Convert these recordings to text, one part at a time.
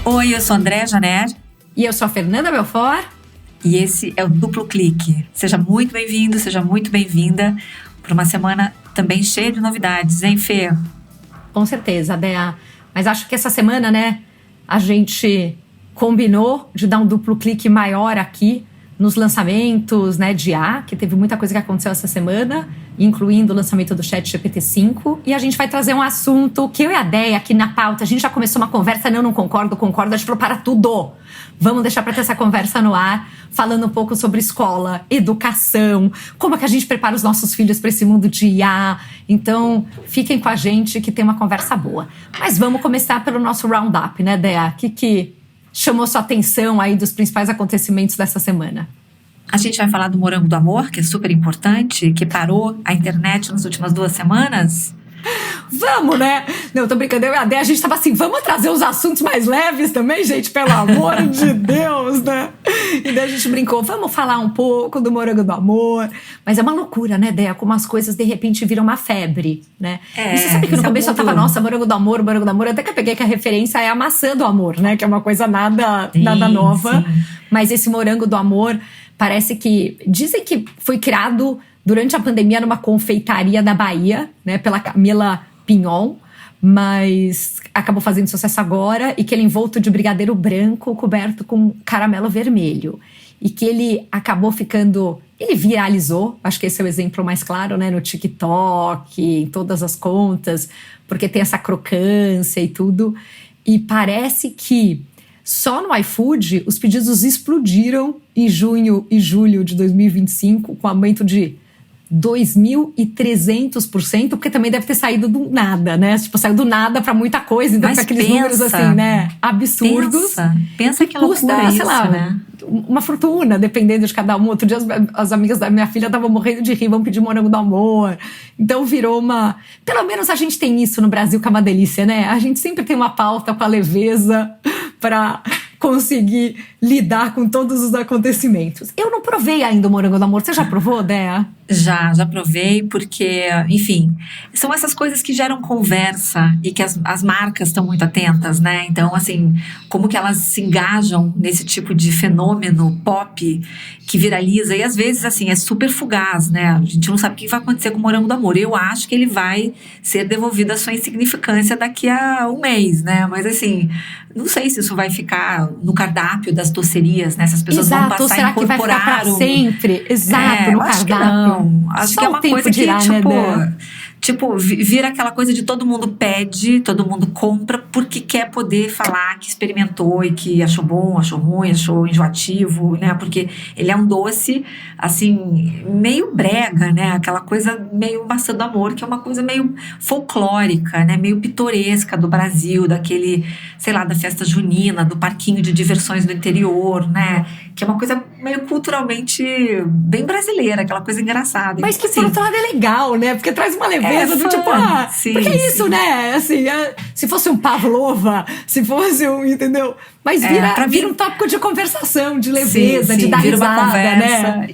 Oi, eu sou Andréa Janer. E eu sou a Fernanda Belfort. E esse é o Duplo Clique. Seja muito bem-vindo, seja muito bem-vinda para uma semana também cheia de novidades, hein, Fê? Com certeza, Dea. Mas acho que essa semana, né, a gente combinou de dar um duplo clique maior aqui nos lançamentos, né, de IA, que teve muita coisa que aconteceu essa semana, incluindo o lançamento do ChatGPT-5. E a gente vai trazer um assunto que eu e a Dea aqui na pauta, a gente já começou uma conversa, não concordo, a gente falou, para tudo. Vamos deixar para ter essa conversa no ar, falando um pouco sobre escola, educação, como é que a gente prepara os nossos filhos para esse mundo de IA. Então, fiquem com a gente que tem uma conversa boa. Mas vamos começar pelo nosso roundup, né, Dea? O que chamou sua atenção aí dos principais acontecimentos dessa semana? A gente vai falar do Morango do Amor, que é super importante, que parou a internet nas últimas 2 semanas. Vamos, né? Não, tô brincando. Eu e a Dé, a gente tava assim, vamos trazer os assuntos mais leves também, gente? Pelo amor de Deus, né? E daí a gente brincou, vamos falar um pouco do Morango do Amor. Mas é uma loucura, né, Dé? Como as coisas, de repente, viram uma febre, né? E você sabe que no começo eu tava, nossa, Morango do Amor. Até que eu peguei que a referência é a maçã do amor, né? Que é uma coisa nada nova. Sim. Mas esse Morango do Amor, parece que... Dizem que foi criado durante a pandemia numa confeitaria da Bahia, né, pela Camila Pinhon, mas acabou fazendo sucesso agora, e que ele é envolto de brigadeiro branco coberto com caramelo vermelho. E que ele acabou ficando... Ele viralizou, acho que esse é o exemplo mais claro, né, no TikTok, em todas as contas, porque tem essa crocância e tudo. E parece que só no iFood os pedidos explodiram em junho e julho de 2025, com aumento de 2.300%, porque também deve ter saído do nada, né? Tipo, saiu do nada pra muita coisa, então fica aqueles números assim, né? Absurdos. Pensa que custa, sei lá, né? Uma fortuna, dependendo de cada um. Outro dia as amigas da minha filha estavam morrendo de rir, vão pedir Morango do Amor. Então virou uma... Pelo menos a gente tem isso no Brasil, que é uma delícia, né? A gente sempre tem uma pauta com a leveza pra conseguir lidar com todos os acontecimentos. Eu não provei ainda o Morango do Amor. Você já provou, Dea? Já provei, porque, enfim, são essas coisas que geram conversa e que as marcas estão muito atentas, né? Então, assim, como que elas se engajam nesse tipo de fenômeno pop que viraliza e às vezes, assim, é super fugaz, né? A gente não sabe o que vai acontecer com o Morango do Amor. Eu acho que ele vai ser devolvido à sua insignificância daqui a um mês, né? Mas, assim, não sei se isso vai ficar no cardápio das docerias, né? Se as pessoas vão passar a incorporar. Será que vai ficar pra sempre? Exato, no cardápio. Acho só que é uma coisa dirá, que, né, vira aquela coisa de todo mundo pede, todo mundo compra, porque quer poder falar que experimentou e que achou bom, achou ruim, achou enjoativo, né? Porque ele é um doce, assim, meio brega, né? Aquela coisa meio maçã do amor, que é uma coisa meio folclórica, né? Meio pitoresca do Brasil, daquele, sei lá, da festa junina, do parquinho de diversões do interior, né? Que é uma coisa meio culturalmente bem brasileira, aquela coisa engraçada. Mas que, por outro lado, é legal, né? Porque traz uma leveza do tipo, sim, porque é isso, né? Assim, se fosse um Pavlova, se fosse um, entendeu? Mas vira um tópico de conversação, de leveza, de dar risada, uma conversa, né?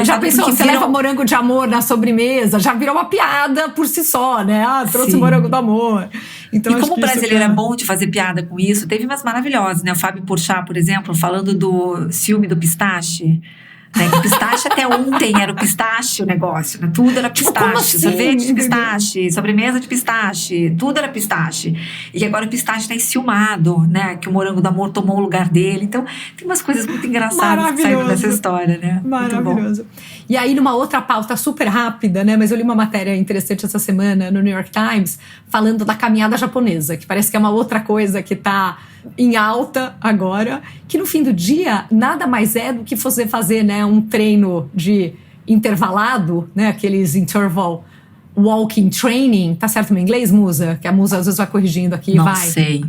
Já pensou, você leva Morango de Amor na sobremesa, já virou uma piada por si só, né? Trouxe Morango do Amor. Então, e como o brasileiro é bom de fazer piada com isso, teve umas maravilhosas, né? O Fábio Porchat, por exemplo, falando do ciúme do pistache. Né? Que pistache até ontem era o pistache o negócio, né? Tudo era pistache, como assim? Sorvete de pistache, sobremesa de pistache, tudo era pistache. E agora o pistache está enciumado, né? Que o Morango do Amor tomou o lugar dele. Então tem umas coisas muito engraçadas que saíram dessa história, né? Maravilhoso. E aí, numa outra pauta super rápida, né? Mas eu li uma matéria interessante essa semana no New York Times falando da caminhada japonesa, que parece que é uma outra coisa que tá em alta agora, que no fim do dia nada mais é do que você fazer, né, um treino de intervalado, né, aqueles interval walking training, tá certo no inglês, Musa? Que a Musa às vezes vai corrigindo aqui, não vai. Sei.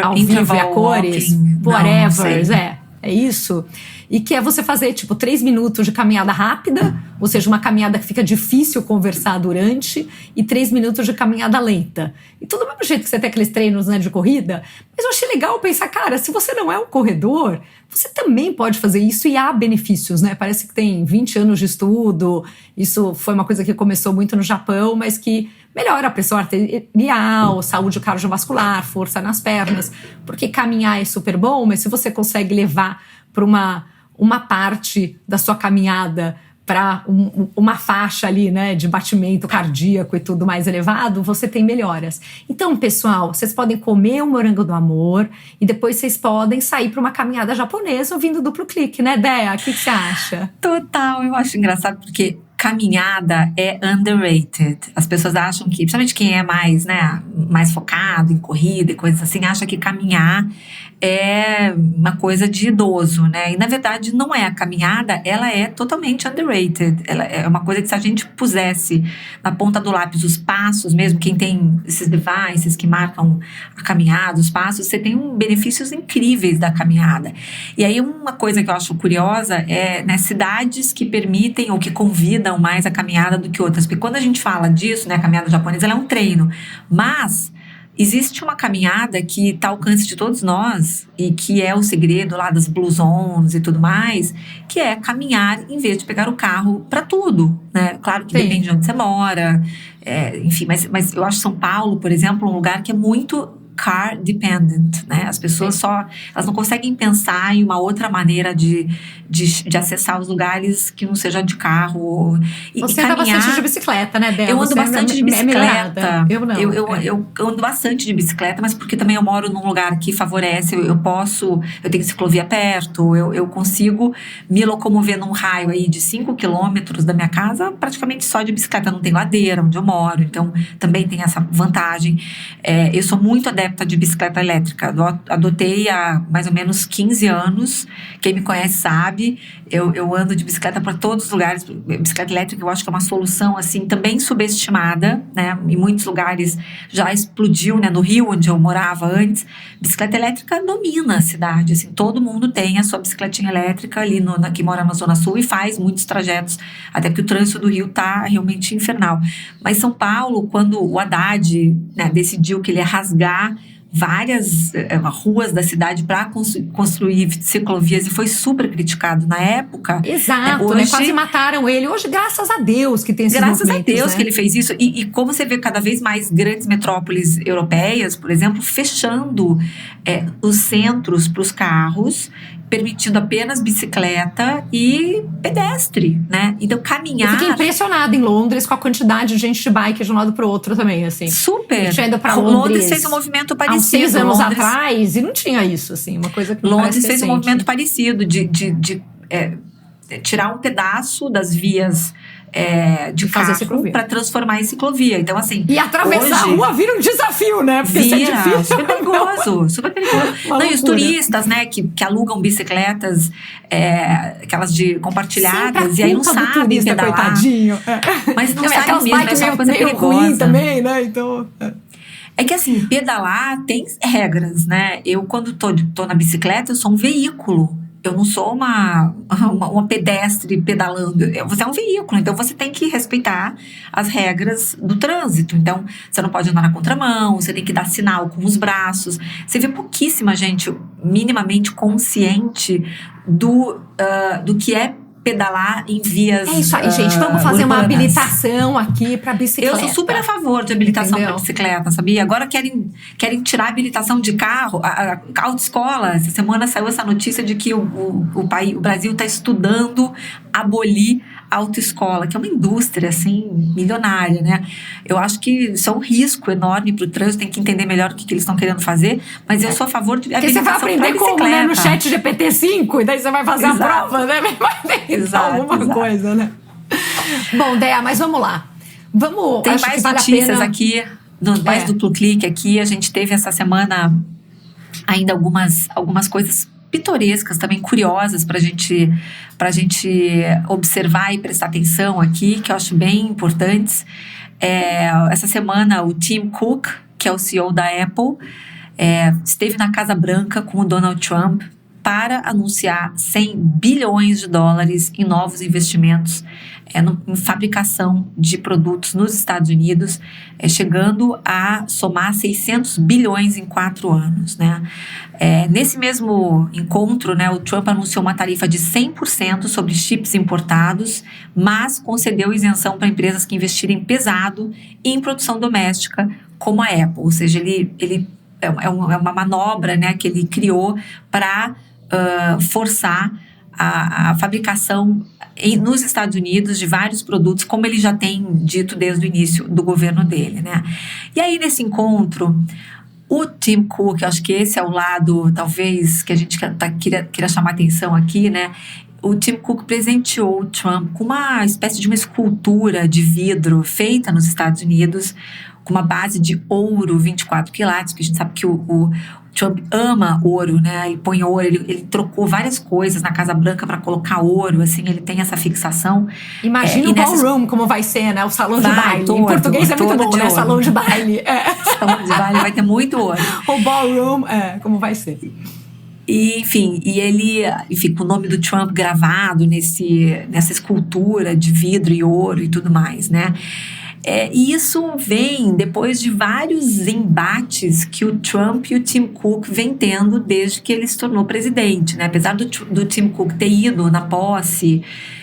Ao vivo e a cores, walking, whatever, é isso. E que é você fazer, tipo, 3 minutos de caminhada rápida, ou seja, uma caminhada que fica difícil conversar durante, e 3 minutos de caminhada lenta. E tudo do mesmo jeito que você tem aqueles treinos, né, de corrida. Mas eu achei legal pensar, cara, se você não é um corredor, você também pode fazer isso e há benefícios, né? Parece que tem 20 anos de estudo, isso foi uma coisa que começou muito no Japão, mas que melhora a pressão arterial, saúde cardiovascular, força nas pernas, porque caminhar é super bom, mas se você consegue levar para uma parte da sua caminhada para uma faixa ali, né, de batimento cardíaco e tudo mais elevado, você tem melhoras. Então, pessoal, vocês podem comer o morango do amor e depois vocês podem sair para uma caminhada japonesa ouvindo Duplo Clique, né, Dea? O que você acha? Total, eu acho engraçado porque caminhada é underrated. As pessoas acham que, principalmente quem é mais, né, mais focado em corrida e coisas assim, acha que caminhar é uma coisa de idoso, né? E na verdade não é. A caminhada, ela é totalmente underrated. Ela é uma coisa que se a gente pusesse na ponta do lápis os passos mesmo, quem tem esses devices que marcam a caminhada, os passos, você tem benefícios incríveis da caminhada. E aí uma coisa que eu acho curiosa é, né, cidades que permitem ou que convidam mais a caminhada do que outras. Porque quando a gente fala disso, né, a caminhada japonesa, ela é um treino. Mas existe uma caminhada que está ao alcance de todos nós e que é o segredo lá das Blue Zones e tudo mais, que é caminhar em vez de pegar o carro para tudo, né? Claro que Sim. depende de onde você mora, enfim, mas eu acho São Paulo, por exemplo, um lugar que é muito car dependent, né? As pessoas elas não conseguem pensar em uma outra maneira de acessar os lugares que não seja de carro. Você anda bastante de bicicleta, né, Débora? Eu ando bastante de bicicleta. Eu não. Eu ando bastante de bicicleta, mas porque também eu moro num lugar que favorece, eu tenho ciclovia perto, eu consigo me locomover num raio aí de 5 quilômetros da minha casa, praticamente só de bicicleta, não tem ladeira onde eu moro, então também tem essa vantagem. Eu sou muito adepta de bicicleta elétrica, adotei há mais ou menos 15 anos, quem me conhece sabe, eu ando de bicicleta para todos os lugares. Bicicleta elétrica eu acho que é uma solução assim, também subestimada, né? Em muitos lugares já explodiu, né? No Rio, onde eu morava antes, bicicleta elétrica domina a cidade, assim, todo mundo tem a sua bicicletinha elétrica ali, que mora na Zona Sul e faz muitos trajetos, até que o trânsito do Rio tá realmente infernal. Mas São Paulo, quando o Haddad, né, decidiu que ele ia rasgar várias ruas da cidade para construir ciclovias e foi super criticado na época. Exato, hoje, né? Quase mataram ele. Hoje, graças a Deus que tem esses movimentos. Graças a Deus, né, que ele fez isso. E como você vê cada vez mais grandes metrópoles europeias, por exemplo, fechando os centros para os carros, permitindo apenas bicicleta e pedestre, né? Então, caminhar... Eu fiquei impressionada em Londres com a quantidade de gente de bike de um lado pro outro também, assim. Super! Indo pra Londres fez um movimento parecido. Há 6 anos atrás, e não tinha isso, assim, uma coisa que Londres fez um movimento parecido de tirar um pedaço das vias de carro para transformar em ciclovia. Então, assim... E atravessar a rua vira um desafio, né? Porque isso é difícil. Super perigoso, super perigoso. Não, e os turistas, né, que alugam bicicletas, aquelas de compartilhadas, e aí não sabem turista, pedalar. Coitadinho. Mas não sabem mesmo, é uma coisa perigosa. Ruim também, né? Então... É que assim, pedalar tem regras, né? Eu, quando tô na bicicleta, eu sou um veículo. Eu não sou uma pedestre pedalando. Você é um veículo, então você tem que respeitar as regras do trânsito. Então, você não pode andar na contramão, você tem que dar sinal com os braços. Você vê pouquíssima gente minimamente consciente do que é pedalar em vias. É isso aí, gente. Vamos fazer uma habilitação aqui para bicicleta. Eu sou super a favor de habilitação para bicicleta, sabia? Agora querem tirar a habilitação de carro. A autoescola, essa semana saiu essa notícia de que o Brasil está estudando abolir a autoescola, que é uma indústria, assim, milionária, né? Eu acho que isso é um risco enorme para o trânsito, tem que entender melhor o que eles estão querendo fazer, mas eu sou a favor de habilitação para bicicleta. Porque você vai aprender como, né? No chat GPT-5, e daí você vai fazer a prova, né? Alguma coisa, né? Bom, Dea, mas vamos lá. Tem mais notícias aqui, mais Duplo Clique aqui. A gente teve essa semana ainda algumas coisas pitorescas, também curiosas pra gente observar e prestar atenção aqui, que eu acho bem importantes. Essa semana o Tim Cook, que é o CEO da Apple, esteve na Casa Branca com o Donald Trump para anunciar 100 bilhões de dólares em novos investimentos em fabricação de produtos nos Estados Unidos, chegando a somar 600 bilhões em 4 anos, né? Nesse mesmo encontro, né, o Trump anunciou uma tarifa de 100% sobre chips importados, mas concedeu isenção para empresas que investirem pesado em produção doméstica, como a Apple. Ou seja, ele é uma manobra, né, que ele criou para forçar a fabricação nos Estados Unidos de vários produtos, como ele já tem dito desde o início do governo dele, né? E aí, nesse encontro, o Tim Cook, acho que esse é o lado, talvez, que a gente queria chamar atenção aqui, né? O Tim Cook presenteou o Trump com uma espécie de uma escultura de vidro feita nos Estados Unidos, com uma base de ouro 24 quilates, porque a gente sabe que o Trump ama ouro, né? Ele põe ouro, ele trocou várias coisas na Casa Branca para colocar ouro, assim, ele tem essa fixação. Imagina o ballroom, como vai ser, né? O salão de baile. Em português é muito bom, né? Salão de baile. Salão de baile vai ter muito ouro. O ballroom, como vai ser. E, enfim, com o nome do Trump gravado nessa escultura de vidro e ouro e tudo mais, né? E isso vem depois de vários embates que o Trump e o Tim Cook vêm tendo desde que ele se tornou presidente, né? Apesar do Tim Cook ter ido na posse,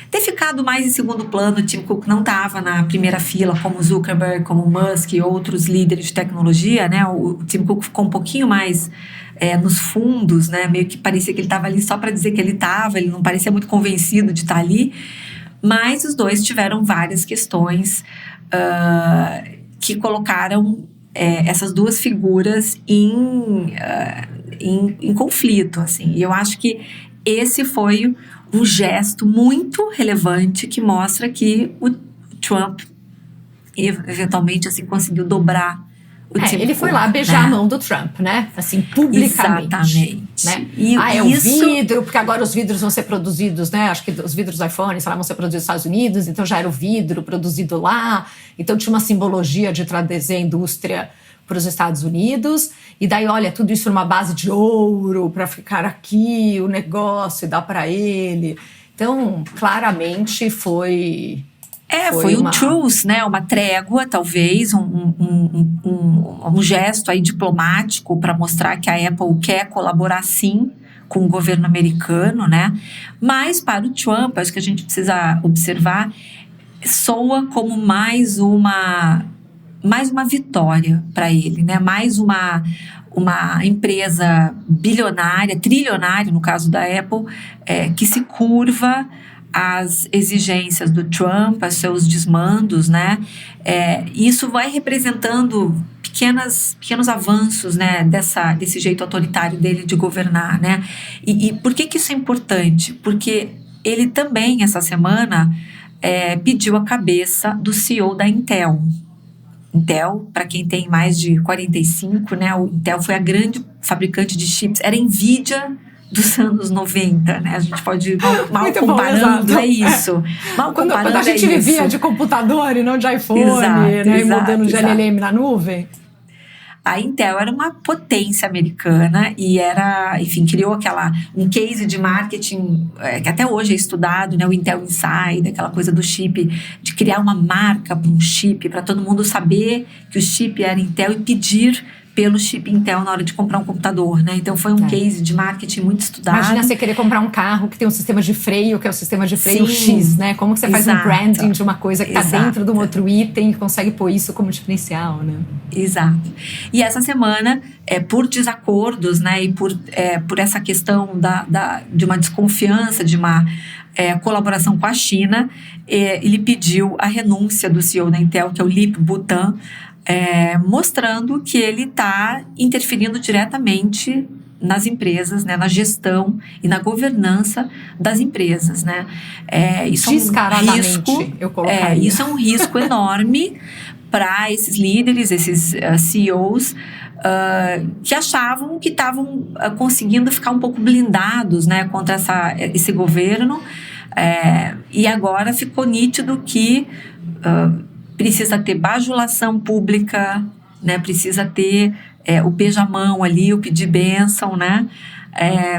ter ficado mais em segundo plano, o Tim Cook não estava na primeira fila, como Zuckerberg, como Musk e outros líderes de tecnologia, né? O Tim Cook ficou um pouquinho mais nos fundos, né? Meio que parecia que ele estava ali só para dizer que ele estava, ele não parecia muito convencido de estar ali, mas os dois tiveram várias questões que colocaram essas duas figuras em conflito, assim. E eu acho que esse foi um gesto muito relevante que mostra que o Trump eventualmente assim conseguiu dobrar o Tim Cook. Ele foi lá beijar a mão do Trump, né? Assim, publicamente. Exatamente. Né? E o vidro, porque agora os vidros vão ser produzidos, né? Acho que os vidros do iPhone, sei lá, vão ser produzidos nos Estados Unidos, então já era o vidro produzido lá. Então tinha uma simbologia de trazer a indústria para os Estados Unidos. E daí, olha, tudo isso numa base de ouro para ficar aqui, o negócio, dá para ele. Então, claramente foi um truce, né? Uma trégua, talvez, um gesto aí diplomático para mostrar que a Apple quer colaborar, sim, com o governo americano, né? Mas para o Trump, acho que a gente precisa observar, soa como mais uma vitória para ele, né? Mais uma empresa bilionária, trilionária, no caso da Apple, que se curva às exigências do Trump, aos seus desmandos, né? Isso vai representando pequenos avanços, né, desse jeito autoritário dele de governar, né? E por que isso é importante? Porque ele também, essa semana, pediu a cabeça do CEO da Intel. Intel, para quem tem mais de 45, né? O Intel foi a grande fabricante de chips, era a Nvidia dos anos 90, né? A gente pode mal comparando, é isso. Quando a gente vivia de computador e não de iPhone, né? E modelo de LLM na nuvem. A Intel era uma potência americana e criou um case de marketing que até hoje é estudado, né? O Intel Inside, aquela coisa do chip, de criar uma marca para um chip, para todo mundo saber que o chip era Intel e pedir pelo chip Intel na hora de comprar um computador, né? Então foi um case de marketing muito estudado. Imagina você querer comprar um carro que tem um sistema de freio, que é o sistema de freio X, né? Como que você faz um branding de uma coisa que está dentro de um outro item e consegue pôr isso como diferencial, né? Exato. E essa semana, por desacordos, né? E por essa questão de uma desconfiança, de uma colaboração com a China, ele pediu a renúncia do CEO da Intel, que é o Lip Butan, mostrando que ele está interferindo diretamente nas empresas, né, na gestão e na governança das empresas, né? Isso descaradamente, é um risco, eu colocaria. Isso é um risco enorme para esses líderes, esses CEOs, que achavam que estavam conseguindo ficar um pouco blindados, né, contra esse governo, e agora ficou nítido que precisa ter bajulação pública, né? Precisa ter o beijamão ali, o pedir bênção, né?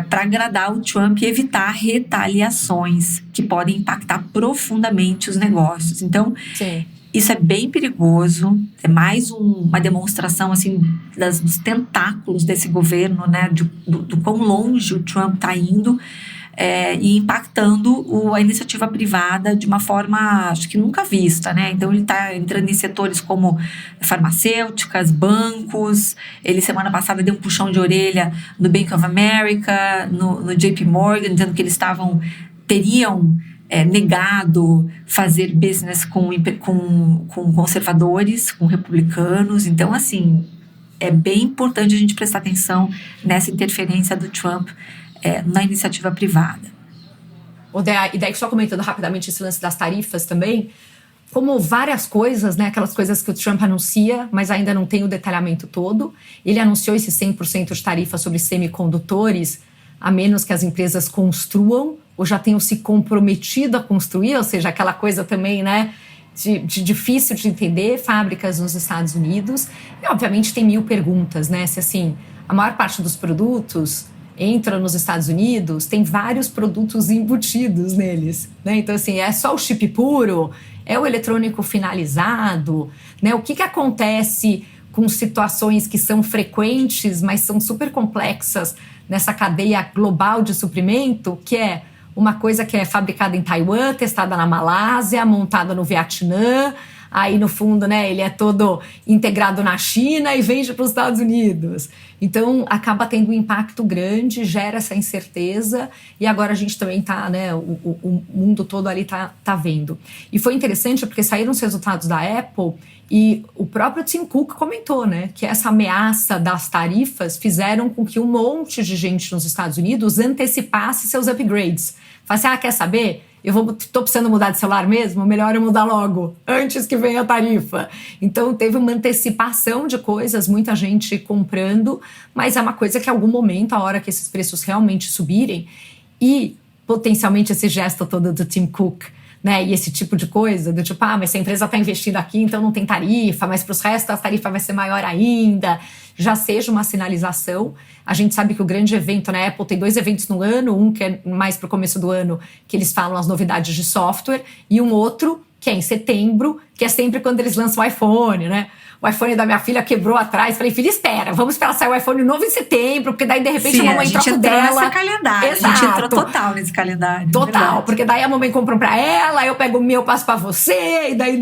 para agradar o Trump e evitar retaliações que podem impactar profundamente os negócios. Então, Sim. Isso é bem perigoso, é mais uma demonstração assim, dos tentáculos desse governo, né, do quão longe o Trump está indo, e impactando a iniciativa privada de uma forma, acho que nunca vista, né? Então, ele está entrando em setores como farmacêuticas, bancos. Ele, semana passada, deu um puxão de orelha no Bank of America, no JP Morgan, dizendo que eles teriam negado fazer business com conservadores, com republicanos. Então, assim, é bem importante a gente prestar atenção nessa interferência do Trump na iniciativa privada. E daí, só comentando rapidamente esse lance das tarifas também, como várias coisas, né, aquelas coisas que o Trump anuncia, mas ainda não tem o detalhamento todo. Ele anunciou esse 100% de tarifa sobre semicondutores, a menos que as empresas construam ou já tenham se comprometido a construir, ou seja, aquela coisa também, né, de difícil de entender, fábricas nos Estados Unidos. E, obviamente, tem 1000 perguntas, né, se, assim, a maior parte dos produtos entra nos Estados Unidos, tem vários produtos embutidos neles, né, então, assim, é só o chip puro, é o eletrônico finalizado, né, o que acontece com situações que são frequentes, mas são super complexas nessa cadeia global de suprimento, que é uma coisa que é fabricada em Taiwan, testada na Malásia, montada no Vietnã, aí no fundo, né, ele é todo integrado na China e vende para os Estados Unidos. Então, acaba tendo um impacto grande, gera essa incerteza, e agora a gente também está, né, o mundo todo ali tá vendo. E foi interessante porque saíram os resultados da Apple e o próprio Tim Cook comentou, né, que essa ameaça das tarifas fizeram com que um monte de gente nos Estados Unidos antecipasse seus upgrades. Falasse, quer saber? Tô precisando mudar de celular mesmo, melhor eu mudar logo, antes que venha a tarifa. Então, teve uma antecipação de coisas, muita gente comprando, mas é uma coisa que, em algum momento, a hora que esses preços realmente subirem, e potencialmente esse gesto todo do Tim Cook, né, e esse tipo de coisa, do tipo, mas se a empresa está investindo aqui, então não tem tarifa, mas para os restos a tarifa vai ser maior ainda, já seja uma sinalização. A gente sabe que o grande evento, né, a Apple tem 2 eventos no ano, um que é mais para o começo do ano, que eles falam as novidades de software, e um outro, que é em setembro, que é sempre quando eles lançam o iPhone, né? O iPhone da minha filha quebrou atrás. Falei, filha, vamos esperar sair o iPhone novo em setembro, porque daí, de repente, a mamãe troca o dela. Nessa calendário. Exato. A gente entrou total nesse calendário. Total, verdade. Porque daí a mamãe compra pra ela, eu pego o meu, passo pra você, e daí,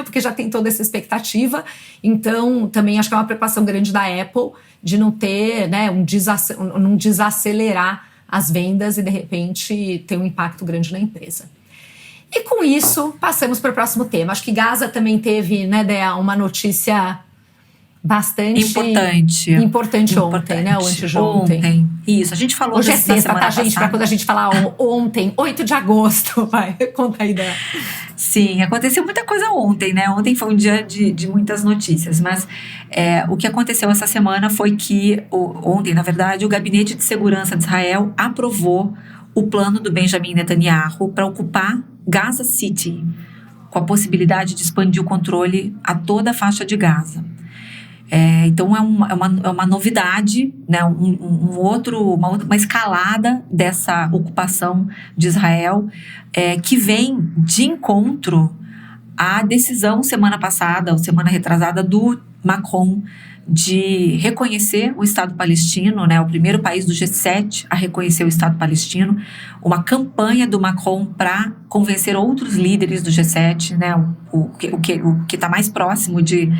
porque já tem toda essa expectativa. Então, também acho que é uma preocupação grande da Apple de não ter, né, não desacelerar as vendas e, de repente, ter um impacto grande na empresa. E com isso, passamos para o próximo tema. Acho que Gaza também teve, né, Dea, uma notícia bastante importante ontem, né? Ou antes de ontem. Isso, a gente falou hoje é sexta, tá, gente? Para quando a gente falar ontem, 8 de agosto, vai, conta aí, Dea. Sim, aconteceu muita coisa ontem, né? Ontem foi um dia de muitas notícias, mas o que aconteceu essa semana foi que, ontem, na verdade, o Gabinete de Segurança de Israel aprovou o plano do Benjamin Netanyahu para ocupar Gaza City, com a possibilidade de expandir o controle a toda a faixa de Gaza. Então, é uma novidade, né? Uma escalada dessa ocupação de Israel, que vem de encontro à decisão semana passada, ou semana retrasada, do Macron, de reconhecer o Estado palestino, né, o primeiro país do G7 a reconhecer o Estado palestino, uma campanha do Macron para convencer outros líderes do G7, né, o que está mais próximo de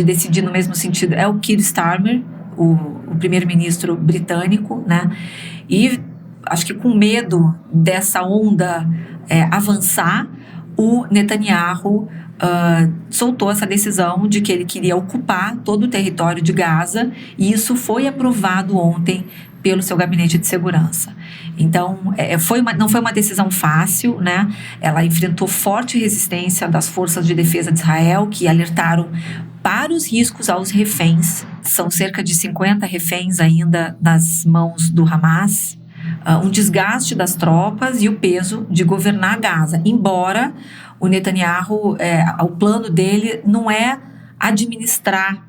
decidir no mesmo sentido é o Keir Starmer, o primeiro-ministro britânico, né, e acho que com medo dessa onda avançar, o Netanyahu soltou essa decisão de que ele queria ocupar todo o território de Gaza, e isso foi aprovado ontem pelo seu gabinete de segurança. Então, não foi uma decisão fácil, né? Ela enfrentou forte resistência das forças de defesa de Israel, que alertaram para os riscos aos reféns. São cerca de 50 reféns ainda nas mãos do Hamas. Um desgaste das tropas e o peso de governar Gaza, embora o Netanyahu, o plano dele não é administrar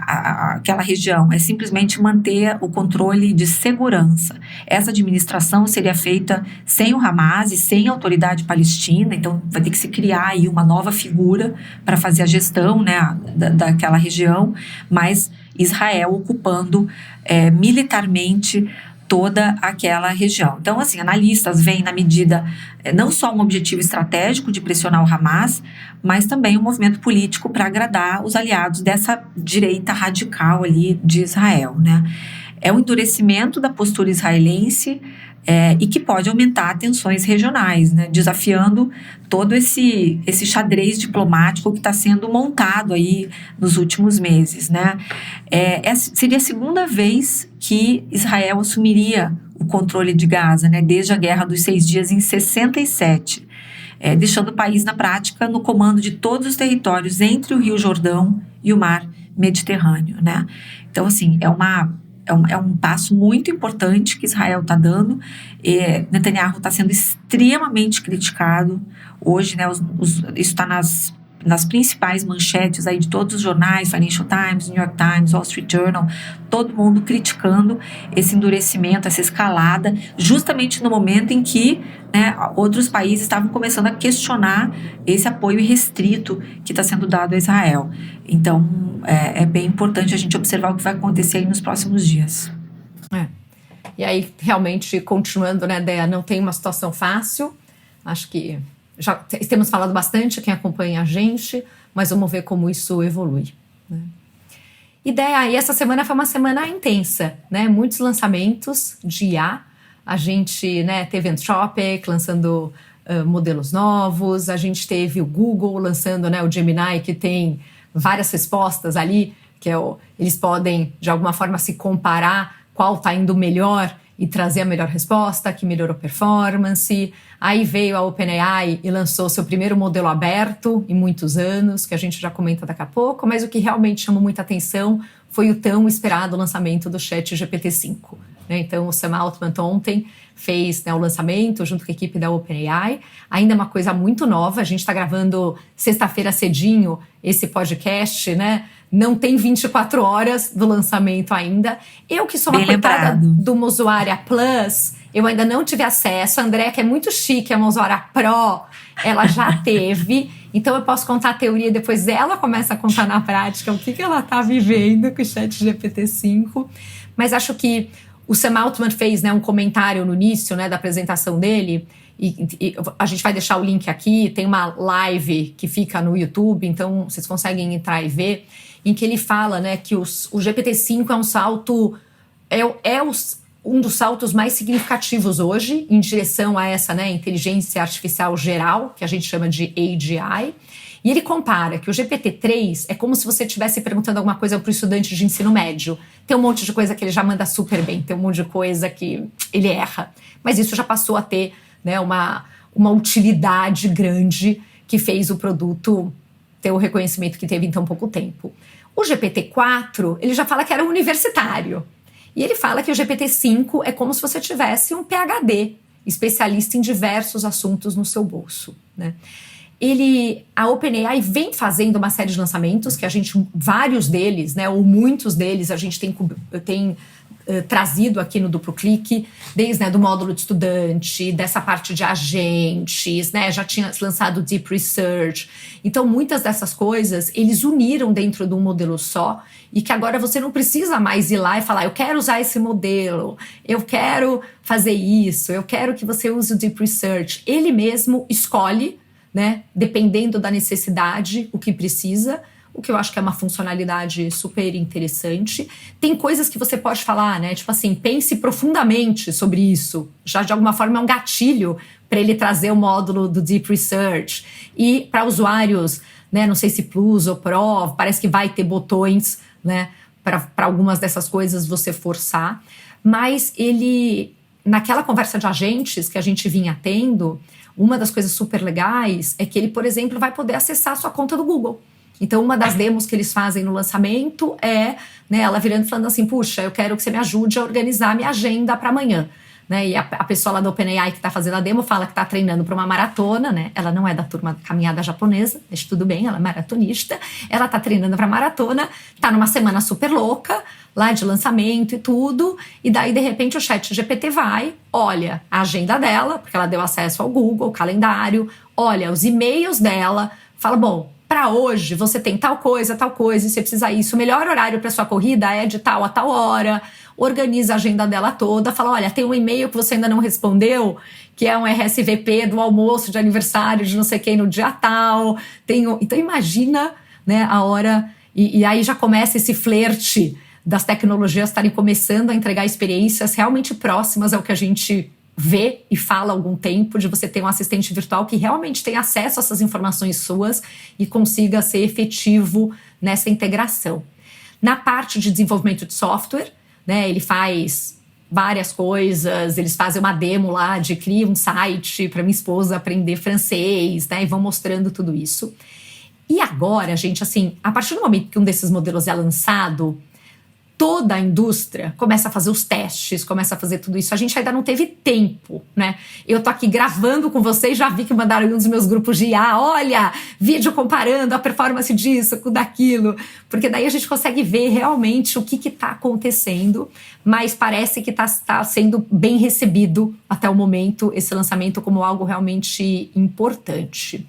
aquela região, é simplesmente manter o controle de segurança. Essa administração seria feita sem o Hamas e sem a autoridade palestina, então vai ter que se criar aí uma nova figura para fazer a gestão, né, daquela região, mas Israel ocupando militarmente toda aquela região. Então, assim, analistas veem na medida não só um objetivo estratégico de pressionar o Hamas, mas também um movimento político para agradar os aliados dessa direita radical ali de Israel, né? É um endurecimento da postura israelense e que pode aumentar tensões regionais, né? Desafiando todo esse xadrez diplomático que está sendo montado aí nos últimos meses, né? Seria a segunda vez que Israel assumiria o controle de Gaza, né? Desde a Guerra dos 6 Dias em 67, deixando o país na prática no comando de todos os territórios entre o Rio Jordão e o Mar Mediterrâneo, né? Então, assim, é um passo muito importante que Israel está dando. Netanyahu está sendo extremamente criticado hoje, né? Isso está nas principais manchetes aí de todos os jornais, Financial Times, New York Times, Wall Street Journal, todo mundo criticando esse endurecimento, essa escalada, justamente no momento em que, né, outros países estavam começando a questionar esse apoio irrestrito que está sendo dado a Israel. Então, é bem importante a gente observar o que vai acontecer aí nos próximos dias. E aí, realmente, continuando, né, Dea, não tem uma situação fácil. Acho que já temos falado bastante, quem acompanha a gente, mas vamos ver como isso evolui, né? Ideia, e essa semana foi uma semana intensa, né? Muitos lançamentos de IA. A gente, né, teve Anthropic lançando modelos novos, a gente teve o Google lançando, né, o Gemini, que tem várias respostas ali, que eles podem, de alguma forma, se comparar qual está indo melhor e trazer a melhor resposta, que melhorou a performance. Aí veio a OpenAI e lançou seu primeiro modelo aberto em muitos anos, que a gente já comenta daqui a pouco, mas o que realmente chamou muita atenção foi o tão esperado lançamento do ChatGPT-5. Né? Então, o Sam Altman ontem fez, né, o lançamento junto com a equipe da OpenAI. Ainda é uma coisa muito nova, a gente está gravando sexta-feira cedinho esse podcast, né? Não tem 24 horas do lançamento ainda. Eu que sou uma coitada de uma usuária Plus, eu ainda não tive acesso. A André, que é muito chique, é uma usuária Pro, ela já teve. Então eu posso contar a teoria, depois ela começa a contar na prática o que ela está vivendo com o ChatGPT-5. Mas acho que o Sam Altman fez, né, um comentário no início, né, da apresentação dele, e a gente vai deixar o link aqui, tem uma live que fica no YouTube, então vocês conseguem entrar e ver, em que ele fala, né, que o GPT-5 é um salto, um dos saltos mais significativos hoje em direção a essa, né, inteligência artificial geral, que a gente chama de AGI. E ele compara que o GPT-3 é como se você estivesse perguntando alguma coisa para o estudante de ensino médio. Tem um monte de coisa que ele já manda super bem, tem um monte de coisa que ele erra. Mas isso já passou a ter, né, uma utilidade grande que fez o produto ter o reconhecimento que teve em tão pouco tempo. O GPT-4, ele já fala que era universitário. E ele fala que o GPT-5 é como se você tivesse um PhD, especialista em diversos assuntos no seu bolso, né? A OpenAI vem fazendo uma série de lançamentos, que vários deles, né, ou muitos deles, a gente tem trazido aqui no Duplo Clique, desde, né, do módulo de estudante, dessa parte de agentes, né, já tinha lançado Deep Research. Então, muitas dessas coisas, eles uniram dentro de um modelo só, e que agora você não precisa mais ir lá e falar, eu quero usar esse modelo, eu quero fazer isso, eu quero que você use o Deep Research. Ele mesmo escolhe, né, dependendo da necessidade, o que precisa, o que eu acho que é uma funcionalidade super interessante. Tem coisas que você pode falar, né, tipo assim, pense profundamente sobre isso. Já de alguma forma é um gatilho para ele trazer o módulo do Deep Research. E para usuários, né, não sei se Plus ou Pro, parece que vai ter botões, né, para algumas dessas coisas você forçar. Mas ele, naquela conversa de agentes que a gente vinha tendo, uma das coisas super legais é que ele, por exemplo, vai poder acessar a sua conta do Google. Então, uma das demos que eles fazem no lançamento é, né, ela virando e falando assim, puxa, eu quero que você me ajude a organizar a minha agenda para amanhã. né? E a pessoa lá da OpenAI que está fazendo a demo fala que está treinando para uma maratona, né? Ela não é da turma da caminhada japonesa, mas tudo bem, ela é maratonista. Ela está treinando para maratona, está numa semana super louca, lá de lançamento e tudo. E daí, de repente, o ChatGPT vai, olha a agenda dela, porque ela deu acesso ao Google, o calendário, olha os e-mails dela, fala, bom, para hoje você tem tal coisa, e você precisa isso. O melhor horário para sua corrida é de tal a tal hora. Organiza a agenda dela toda, fala, olha, tem um e-mail que você ainda não respondeu, que é um RSVP do almoço de aniversário de não sei quem no dia tal. Então imagina, né, a hora, e aí já começa esse flerte das tecnologias estarem começando a entregar experiências realmente próximas ao que a gente vê e fala há algum tempo, de você ter um assistente virtual que realmente tem acesso a essas informações suas e consiga ser efetivo nessa integração. Na parte de desenvolvimento de software, né, ele faz várias coisas, eles fazem uma demo lá de cria um site para minha esposa aprender francês, né, e vão mostrando tudo isso. E agora, gente, assim, a partir do momento que um desses modelos é lançado, toda a indústria começa a fazer os testes, começa a fazer tudo isso. A gente ainda não teve tempo, né? Eu tô aqui gravando com vocês, já vi que mandaram em um dos meus grupos de IA, olha, vídeo comparando a performance disso com daquilo, porque daí a gente consegue ver realmente o que tá acontecendo, mas parece que tá sendo bem recebido até o momento esse lançamento como algo realmente importante.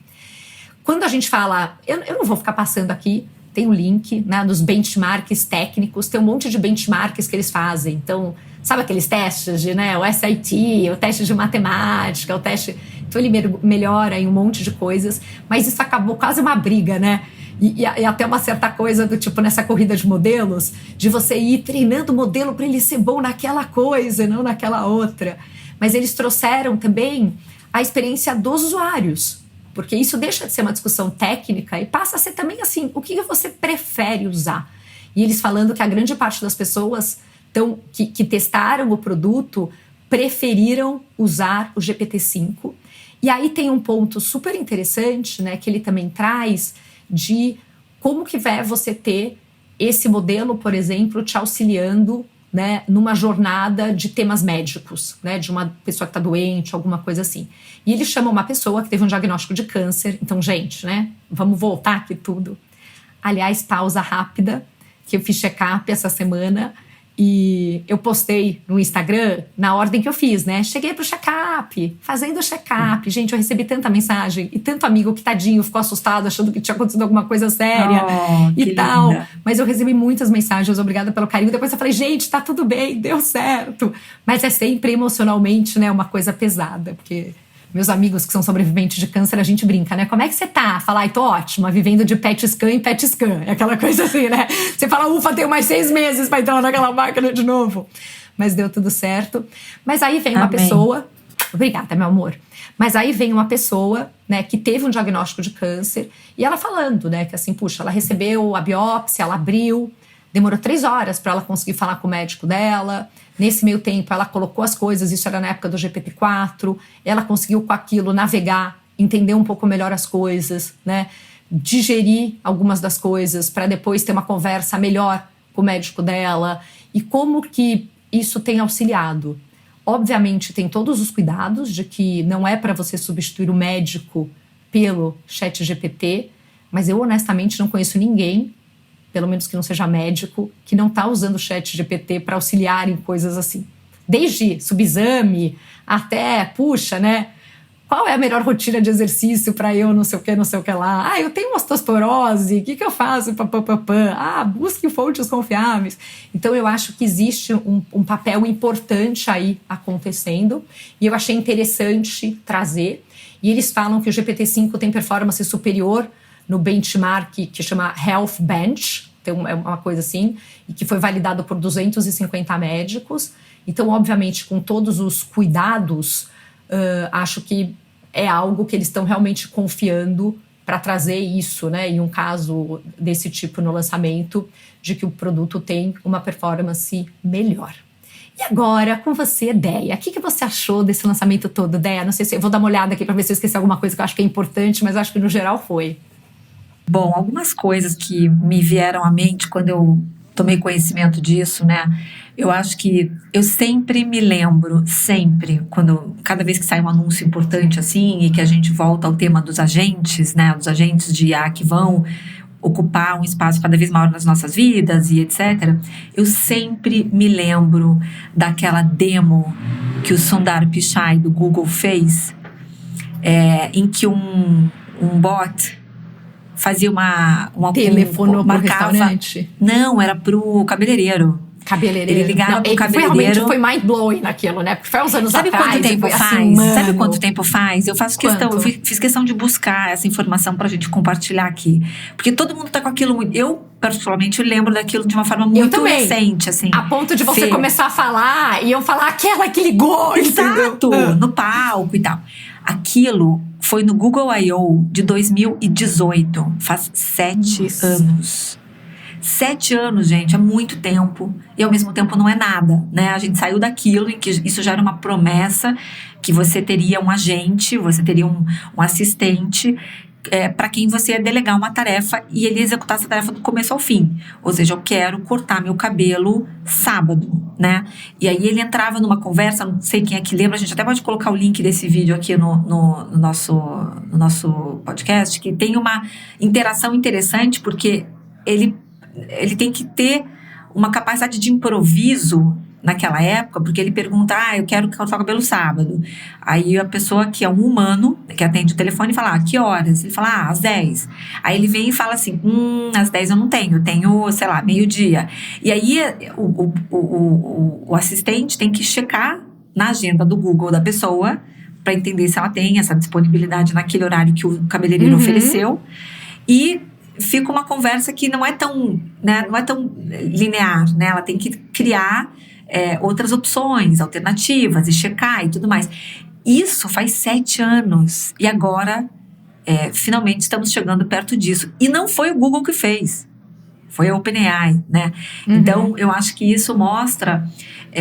Quando a gente fala, eu não vou ficar passando aqui, tem um link, né, dos benchmarks técnicos, tem um monte de benchmarks que eles fazem. Então, sabe aqueles testes de, né, o SAT, o teste de matemática, o teste... Então ele melhora em um monte de coisas, mas isso acabou quase uma briga, né? E até uma certa coisa do tipo, nessa corrida de modelos, de você ir treinando o modelo para ele ser bom naquela coisa, não naquela outra. Mas eles trouxeram também a experiência dos usuários, porque isso deixa de ser uma discussão técnica e passa a ser também assim, o que você prefere usar? E eles falando que a grande parte das pessoas que testaram o produto preferiram usar o GPT-5. E aí tem um ponto super interessante, né, que ele também traz de como que vai você ter esse modelo, por exemplo, te auxiliando, né, numa jornada de temas médicos, né, de uma pessoa que está doente, alguma coisa assim. E ele chama uma pessoa que teve um diagnóstico de câncer. Então, gente, né, vamos voltar aqui tudo. Aliás, pausa rápida, que eu fiz check-up essa semana e eu postei no Instagram na ordem que eu fiz, né? Cheguei pro check-up, fazendo o check-up. Gente, eu recebi tanta mensagem e tanto amigo que, tadinho, ficou assustado, achando que tinha acontecido alguma coisa séria e tal. Linda. Mas eu recebi muitas mensagens, obrigada pelo carinho. Depois eu falei, gente, tá tudo bem, deu certo. Mas é sempre emocionalmente, né, uma coisa pesada, porque... Meus amigos que são sobreviventes de câncer, a gente brinca, né? Como é que você tá? Fala, ai, tô ótima, vivendo de PET scan em PET scan. É aquela coisa assim, né? Você fala, ufa, tenho mais 6 meses pra entrar naquela máquina de novo. Mas deu tudo certo. Mas aí vem uma pessoa... Obrigada, meu amor. Mas aí vem uma pessoa, né, que teve um diagnóstico de câncer e ela falando, né, que assim, puxa, ela recebeu a biópsia, ela abriu, demorou 3 horas para ela conseguir falar com o médico dela. Nesse meio tempo, ela colocou as coisas, isso era na época do GPT-4, ela conseguiu com aquilo navegar, entender um pouco melhor as coisas, né? Digerir algumas das coisas para depois ter uma conversa melhor com o médico dela. E como que isso tem auxiliado? Obviamente, tem todos os cuidados de que não é para você substituir o médico pelo ChatGPT, mas eu honestamente não conheço ninguém, pelo menos que não seja médico, que não está usando o ChatGPT para auxiliar em coisas assim. Desde subexame até, puxa, né? Qual é a melhor rotina de exercício para eu não sei o que lá? Ah, eu tenho osteoporose, o que eu faço? Ah, busque fontes confiáveis. Então, eu acho que existe um papel importante aí acontecendo e eu achei interessante trazer. E eles falam que o GPT-5 tem performance superior no benchmark que chama Health Bench, tem uma coisa assim, e que foi validado por 250 médicos. Então, obviamente, com todos os cuidados, acho que é algo que eles estão realmente confiando para trazer isso, né, em um caso desse tipo no lançamento, de que o produto tem uma performance melhor. E agora, com você, Déia, o que você achou desse lançamento todo, Déia? Não sei se eu vou dar uma olhada aqui para ver se eu esqueci alguma coisa que eu acho que é importante, mas acho que no geral foi. Bom, algumas coisas que me vieram à mente quando eu tomei conhecimento disso, né? Eu acho que eu sempre me lembro, cada vez que sai um anúncio importante assim, e que a gente volta ao tema dos agentes, né? Dos agentes de IA que vão ocupar um espaço cada vez maior nas nossas vidas e etc. Eu sempre me lembro daquela demo que o Sundar Pichai do Google fez, em que um bot fazia telefonou pro restaurante? Não, era pro cabeleireiro. Cabeleireiro. Ele ligava pro cabeleireiro. Foi mind-blowing naquilo, né? Porque foi uns anos Sabe atrás. Quanto tempo faz? Assim, Sabe quanto tempo faz? Eu faço questão, Quanto? eu fiz questão de buscar essa informação pra gente compartilhar aqui. Porque todo mundo tá com aquilo muito. Eu, particularmente, lembro daquilo de uma forma muito recente, assim. A ponto de você começar a falar e eu falar aquela que ligou. Exato! No palco e tal. Aquilo foi no Google I.O. de 2018. Faz 7 anos. 7 anos, gente, é muito tempo. E ao mesmo tempo não é nada, né? A gente saiu daquilo em que isso já era uma promessa que você teria um agente, você teria um assistente para quem você ia delegar uma tarefa e ele ia executar essa tarefa do começo ao fim. Ou seja, eu quero cortar meu cabelo sábado, né? E aí ele entrava numa conversa, não sei quem é que lembra, a gente até pode colocar o link desse vídeo aqui no nosso podcast, que tem uma interação interessante, porque ele tem que ter uma capacidade de improviso naquela época, porque ele pergunta, eu quero cortar o cabelo sábado. Aí a pessoa que é um humano, que atende o telefone, fala, que horas? Ele fala, às 10. Aí ele vem e fala assim, às 10 eu não tenho, sei lá, meio-dia. E aí o assistente tem que checar na agenda do Google da pessoa para entender se ela tem essa disponibilidade naquele horário que o cabeleireiro ofereceu. E fica uma conversa que não é tão linear, né? Ela tem que criar outras opções, alternativas e checar e tudo mais. Isso faz 7 anos e agora finalmente estamos chegando perto disso. E não foi o Google que fez, foi a OpenAI, né? Então eu acho que isso mostra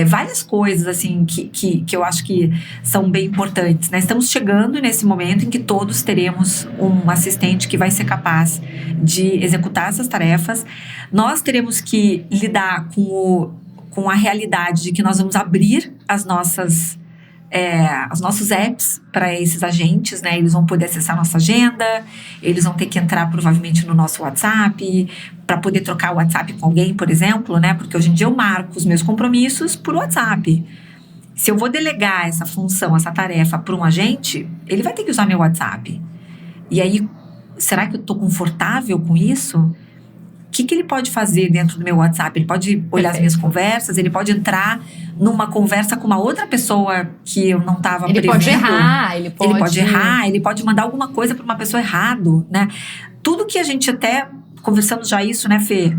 várias coisas assim que eu acho que são bem importantes, né? Estamos chegando nesse momento em que todos teremos um assistente que vai ser capaz de executar essas tarefas. Nós teremos que lidar com a realidade de que nós vamos abrir os nossos apps para esses agentes, né? Eles vão poder acessar a nossa agenda, eles vão ter que entrar provavelmente no nosso WhatsApp para poder trocar o WhatsApp com alguém, por exemplo, né? Porque hoje em dia eu marco os meus compromissos por WhatsApp. Se eu vou delegar essa função, essa tarefa para um agente, ele vai ter que usar meu WhatsApp. E aí, será que eu estou confortável com isso? O que ele pode fazer dentro do meu WhatsApp? Ele pode olhar as minhas conversas, ele pode entrar numa conversa com uma outra pessoa que eu não estava prevendo. Ele pode errar, ele pode mandar alguma coisa para uma pessoa errado, né? Tudo que a gente até conversamos já isso, né, Fê?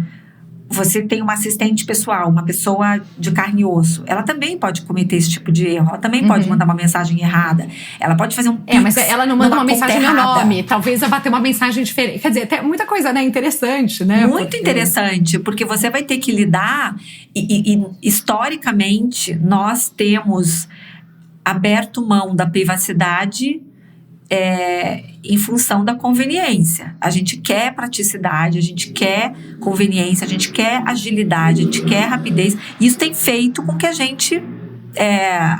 Você tem uma assistente pessoal, uma pessoa de carne e osso. Ela também pode cometer esse tipo de erro. Ela também pode mandar uma mensagem errada. Ela pode fazer um pix mas ela não manda uma mensagem no errada. nome. Talvez ela vá ter uma mensagem diferente. Quer dizer, tem muita coisa, né, interessante, né? Muito interessante, porque você vai ter que lidar e historicamente nós temos aberto mão da privacidade em função da conveniência. A gente quer praticidade, a gente quer conveniência, a gente quer agilidade, a gente quer rapidez. Isso tem feito com que a gente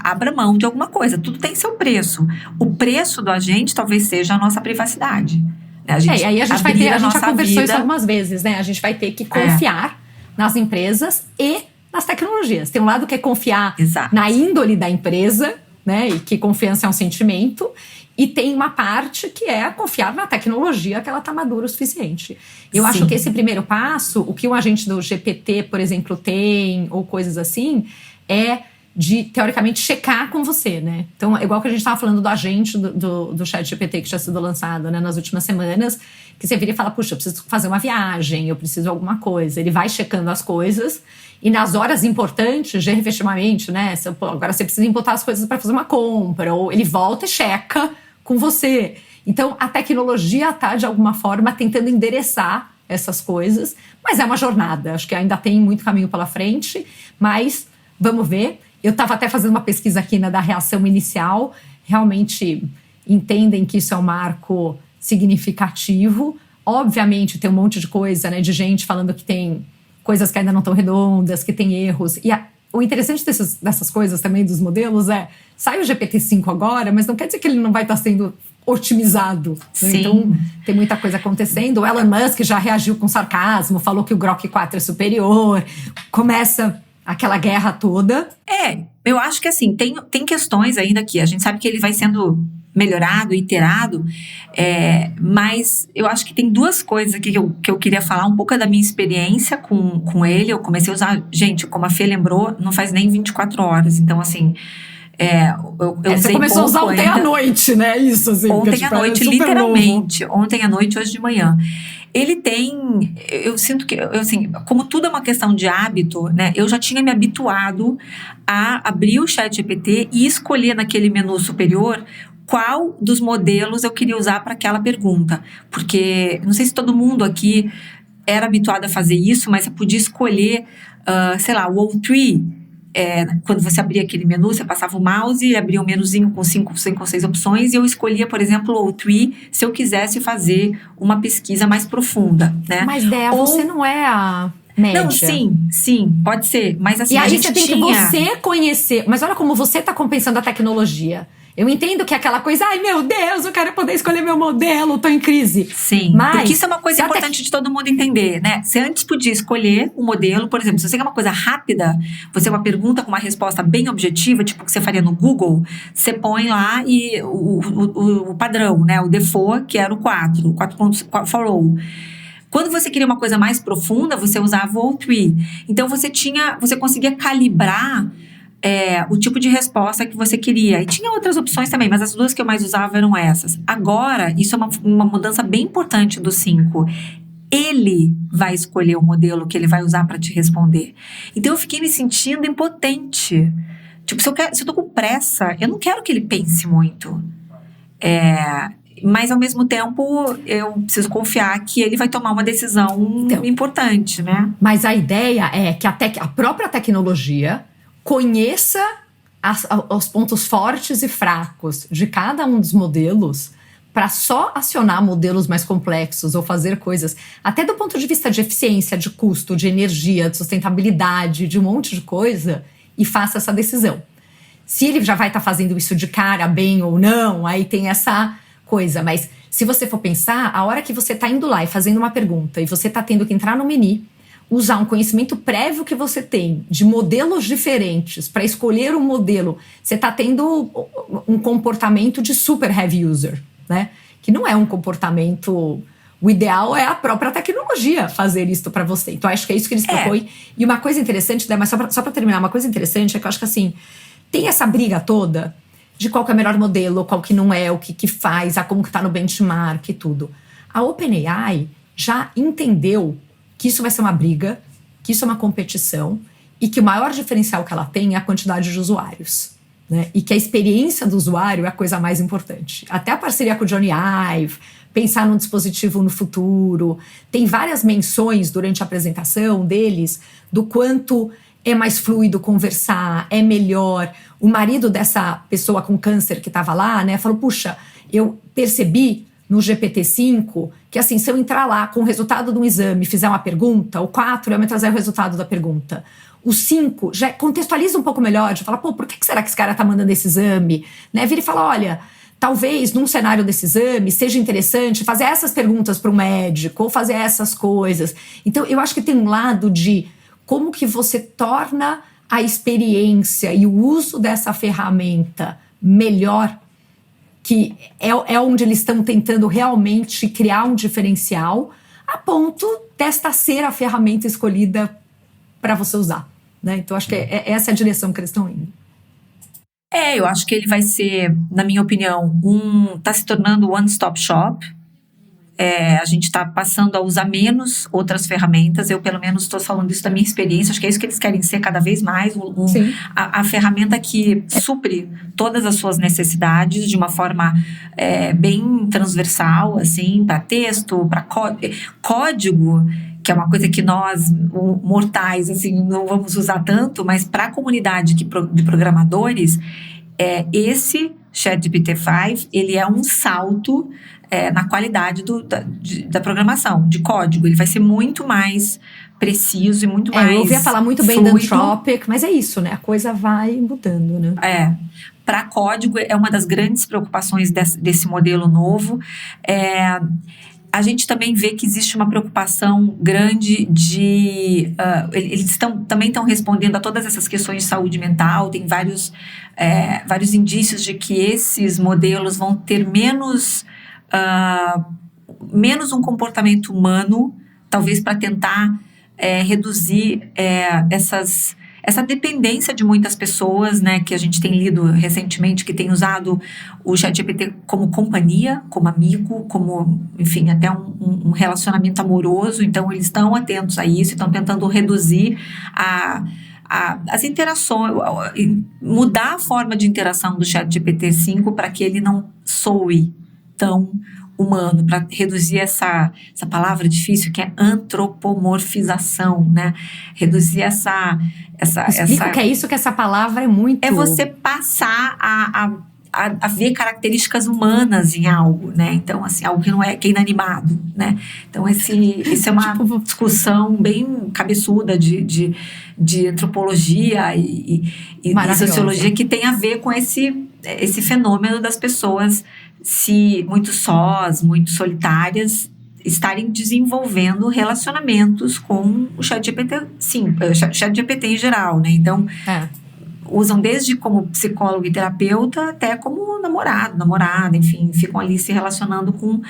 abra mão de alguma coisa. Tudo tem seu preço. O preço do agente talvez seja a nossa privacidade. Aí a gente vai ter, a gente já conversou isso algumas vezes, né? A gente vai ter que confiar nas empresas e nas tecnologias. Tem um lado que é confiar na índole da empresa, né? E que confiança é um sentimento. E tem uma parte que é confiar na tecnologia que ela está madura o suficiente. Eu acho que esse primeiro passo, o que um agente do GPT, por exemplo, tem, ou coisas assim, é de, teoricamente, checar com você, né? Então, é igual que a gente estava falando do agente do ChatGPT que tinha sido lançado, né, nas últimas semanas, que você vira e fala, puxa, eu preciso fazer uma viagem, eu preciso de alguma coisa. Ele vai checando as coisas e nas horas importantes, de efetivamente, né? Agora você precisa imputar as coisas para fazer uma compra, ou ele volta e checa com você. Então, a tecnologia está, de alguma forma, tentando endereçar essas coisas, mas é uma jornada. Acho que ainda tem muito caminho pela frente, mas vamos ver. Eu estava até fazendo uma pesquisa aqui da reação inicial. Realmente entendem que isso é um marco significativo. Obviamente, tem um monte de coisa, né, de gente falando que tem coisas que ainda não estão redondas, que tem erros. E o interessante dessas coisas também, dos modelos, sai o GPT-5 agora, mas não quer dizer que ele não vai estar sendo otimizado. Né? Então, tem muita coisa acontecendo. O Elon Musk já reagiu com sarcasmo, falou que o Grok 4 é superior. Começa aquela guerra toda. Eu acho que assim, tem questões ainda que a gente sabe que ele vai sendo melhorado, iterado, mas eu acho que tem duas coisas aqui que eu queria falar, um pouco da minha experiência com ele. Eu comecei a usar, gente, como a Fê lembrou, não faz nem 24 horas, então assim, você começou a usar ontem à noite, né? Isso, assim. Ontem à noite, literalmente. Novo. Ontem à noite, hoje de manhã. Ele tem... Eu sinto que, assim, como tudo é uma questão de hábito, né? Eu já tinha me habituado a abrir o ChatGPT e escolher naquele menu superior qual dos modelos eu queria usar para aquela pergunta. Porque, não sei se todo mundo aqui era habituado a fazer isso, mas você podia escolher, sei lá, o O3. Quando você abria aquele menu, você passava o mouse e abria um menuzinho com 5 ou 6 opções, e eu escolhia, por exemplo, o O3, se eu quisesse fazer uma pesquisa mais profunda, né? Mas, Dea, você não é a média. Não, sim, pode ser, mas assim, e aí você tem que você conhecer, mas olha como você está compensando a tecnologia. Eu entendo que é aquela coisa, ai meu Deus, eu quero poder escolher meu modelo, tô em crise. Sim, mas porque isso é uma coisa importante de todo mundo entender, né? Você antes podia escolher o modelo, por exemplo, se você quer uma coisa rápida, você uma pergunta com uma resposta bem objetiva, tipo o que você faria no Google, você põe lá e o padrão, né? O default, que era o 4 pontos for all. Quando você queria uma coisa mais profunda, você usava o O3. Então você conseguia calibrar o tipo de resposta que você queria. E tinha outras opções também, mas as duas que eu mais usava eram essas. Agora, isso é uma mudança bem importante do 5. Ele vai escolher o modelo que ele vai usar para te responder. Então, eu fiquei me sentindo impotente. Tipo, se eu tô com pressa, eu não quero que ele pense muito. Mas, ao mesmo tempo, eu preciso confiar que ele vai tomar uma decisão importante, né? Mas a ideia é que a própria tecnologia conheça os pontos fortes e fracos de cada um dos modelos para só acionar modelos mais complexos ou fazer coisas, até do ponto de vista de eficiência, de custo, de energia, de sustentabilidade, de um monte de coisa, e faça essa decisão. Se ele já vai estar fazendo isso de cara, bem ou não, aí tem essa coisa. Mas se você for pensar, a hora que você está indo lá e fazendo uma pergunta e você está tendo que entrar no menu, usar um conhecimento prévio que você tem de modelos diferentes para escolher um modelo, você está tendo um comportamento de super heavy user, né? Que não é um comportamento... O ideal é a própria tecnologia fazer isso para você. Então, acho que é isso que eles propõem. E uma coisa interessante, né, mas só para terminar, uma coisa interessante é que eu acho que assim, tem essa briga toda de qual que é o melhor modelo, qual que não é, o que faz, como que está no benchmark e tudo. A OpenAI já entendeu que isso vai ser uma briga, que isso é uma competição e que o maior diferencial que ela tem é a quantidade de usuários, né? E que a experiência do usuário é a coisa mais importante. Até a parceria com o Johnny Ive, pensar num dispositivo no futuro. Tem várias menções durante a apresentação deles do quanto é mais fluido conversar, é melhor. O marido dessa pessoa com câncer que estava lá, né, falou, puxa, eu percebi no GPT-5, que assim, se eu entrar lá com o resultado de um exame e fizer uma pergunta, o 4 vai me trazer o resultado da pergunta. O 5 já contextualiza um pouco melhor, já fala, pô, por que será que esse cara tá mandando esse exame? Né? Vira e fala, olha, talvez num cenário desse exame seja interessante fazer essas perguntas para um médico, ou fazer essas coisas. Então, eu acho que tem um lado de como que você torna a experiência e o uso dessa ferramenta melhor, que é onde eles estão tentando realmente criar um diferencial, a ponto desta ser a ferramenta escolhida para você usar, né? Então, acho que essa é a direção que eles estão indo. Eu acho que ele vai ser, na minha opinião, tá se tornando one-stop shop. A gente está passando a usar menos outras ferramentas. Eu, pelo menos, estou falando isso da minha experiência. Acho que é isso que eles querem ser cada vez mais. A ferramenta que supre todas as suas necessidades de uma forma bem transversal, assim, para texto, para código, que é uma coisa que nós, mortais, assim, não vamos usar tanto, mas para a comunidade de programadores, esse ChatGPT-5, ele é um salto na qualidade da programação, de código. Ele vai ser muito mais preciso e muito mais eu ouvia falar muito bem fluido. da Anthropic, mas é isso, né? A coisa vai mudando, né? Para código é uma das grandes preocupações desse modelo novo. A gente também vê que existe uma preocupação grande de... eles também estão respondendo a todas essas questões de saúde mental. Tem vários indícios de que esses modelos vão ter menos um comportamento humano, talvez para tentar reduzir essa dependência de muitas pessoas, né, que a gente tem lido recentemente, que tem usado o ChatGPT como companhia, como amigo, como, enfim, até um relacionamento amoroso. Então, eles estão atentos a isso, estão tentando reduzir as interações, mudar a forma de interação do ChatGPT-5 para que ele não soe tão humano, para reduzir essa palavra difícil que é antropomorfização, né? Reduzir Explica o que é isso, que essa palavra é muito... É você passar a ver características humanas em algo, né? Então, assim, algo que é inanimado, né? Então, isso é uma discussão bem cabeçuda de antropologia e sociologia, que tem a ver com esse fenômeno das pessoas muito sós, muito solitárias, estarem desenvolvendo relacionamentos com o ChatGPT, sim, ChatGPT em geral, né? Então, usam desde como psicólogo e terapeuta até como namorado, namorada, enfim, ficam ali se relacionando com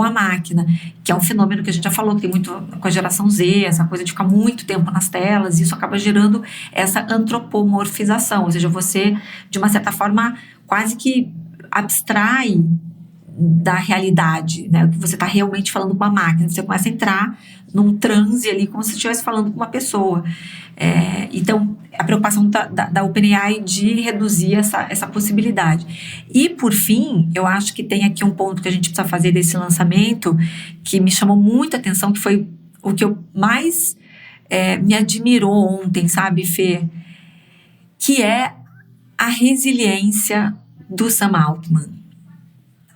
a máquina, que é um fenômeno que a gente já falou, que tem muito com a geração Z, essa coisa de ficar muito tempo nas telas, e isso acaba gerando essa antropomorfização, ou seja, você, de uma certa forma, quase que abstrai da realidade, né? O que você está realmente falando com uma máquina, você começa a entrar num transe ali, como se estivesse falando com uma pessoa. Então, a preocupação da OpenAI de reduzir essa possibilidade. E, por fim, eu acho que tem aqui um ponto que a gente precisa fazer desse lançamento, que me chamou muita atenção, que foi o que eu mais me admirou ontem, sabe, Fê? Que é a resiliência do Sam Altman.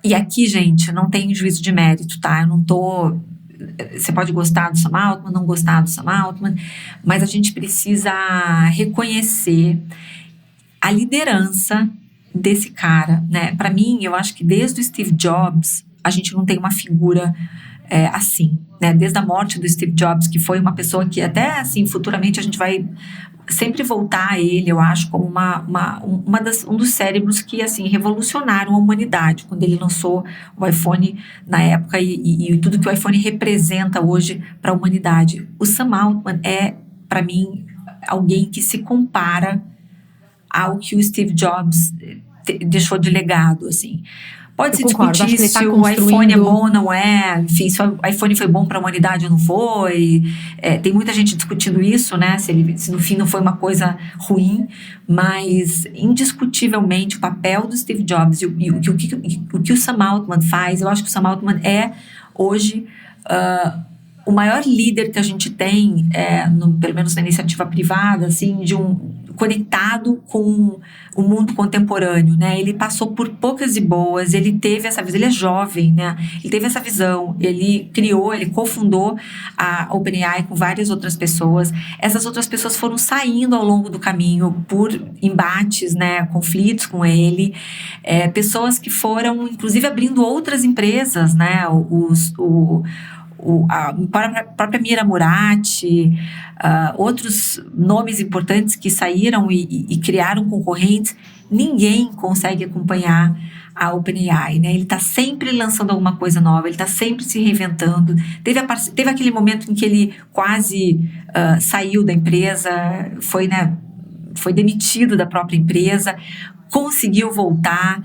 E aqui, gente, não tem juízo de mérito, tá? Eu não tô... Você pode gostar do Sam Altman, não gostar do Sam Altman, mas a gente precisa reconhecer a liderança desse cara, né? Para mim, eu acho que desde o Steve Jobs, a gente não tem uma figura assim, né? Desde a morte do Steve Jobs, que foi uma pessoa que até, assim, futuramente a gente vai sempre voltar a ele, eu acho, como um dos cérebros que, assim, revolucionaram a humanidade, quando ele lançou o iPhone na época e tudo que o iPhone representa hoje para a humanidade. O Sam Altman é, para mim, alguém que se compara ao que o Steve Jobs deixou de legado, assim. Pode-se discutir se o iPhone é bom ou não é, enfim, se o iPhone foi bom para a humanidade ou não foi. Tem muita gente discutindo isso, né? Se no fim não foi uma coisa ruim, mas indiscutivelmente o papel do Steve Jobs e o que o Sam Altman faz, eu acho que o Sam Altman é hoje o maior líder que a gente tem, pelo menos na iniciativa privada, assim, conectado com o mundo contemporâneo, né? Ele passou por poucas e boas, ele teve essa visão, ele é jovem, né? Ele teve essa visão, ele cofundou a OpenAI com várias outras pessoas. Essas outras pessoas foram saindo ao longo do caminho por embates, né? Conflitos com ele. Pessoas que foram, inclusive, abrindo outras empresas, né? A própria Mira Murati, outros nomes importantes que saíram e criaram concorrentes. Ninguém consegue acompanhar a OpenAI, né? Ele está sempre lançando alguma coisa nova, ele está sempre se reinventando. Teve aquele momento em que ele quase saiu da empresa, foi demitido da própria empresa, conseguiu voltar,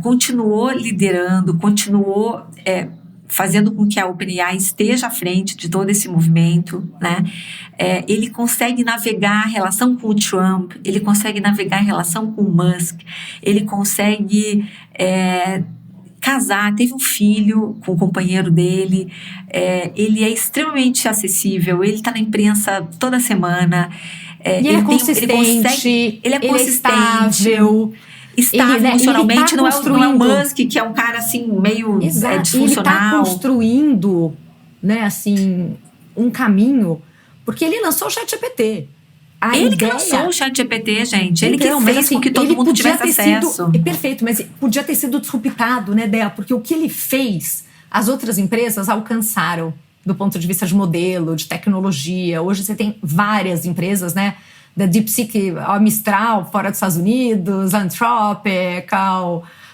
continuou liderando, continuou fazendo com que a OpenAI esteja à frente de todo esse movimento, né? Ele consegue navegar a relação com o Trump, ele consegue navegar a relação com o Musk, ele consegue casar, teve um filho com o companheiro dele, ele é extremamente acessível, ele está na imprensa toda semana. Ele é consistente, ele é consistente. Estável. estável né, emocionalmente, ele tá não é o Musk, que é um cara assim, meio disfuncional. Ele tá construindo, né, assim, um caminho, porque ele lançou o ChatGPT. Ele que lançou o ChatGPT, gente. Ele então, que fez assim, com que todo mundo tivesse acesso. Perfeito, mas podia ter sido disruptado, né, Dea? Porque o que ele fez, as outras empresas alcançaram do ponto de vista de modelo, de tecnologia. Hoje você tem várias empresas, né? Da DeepSeek, a Mistral, fora dos Estados Unidos, a Anthropic,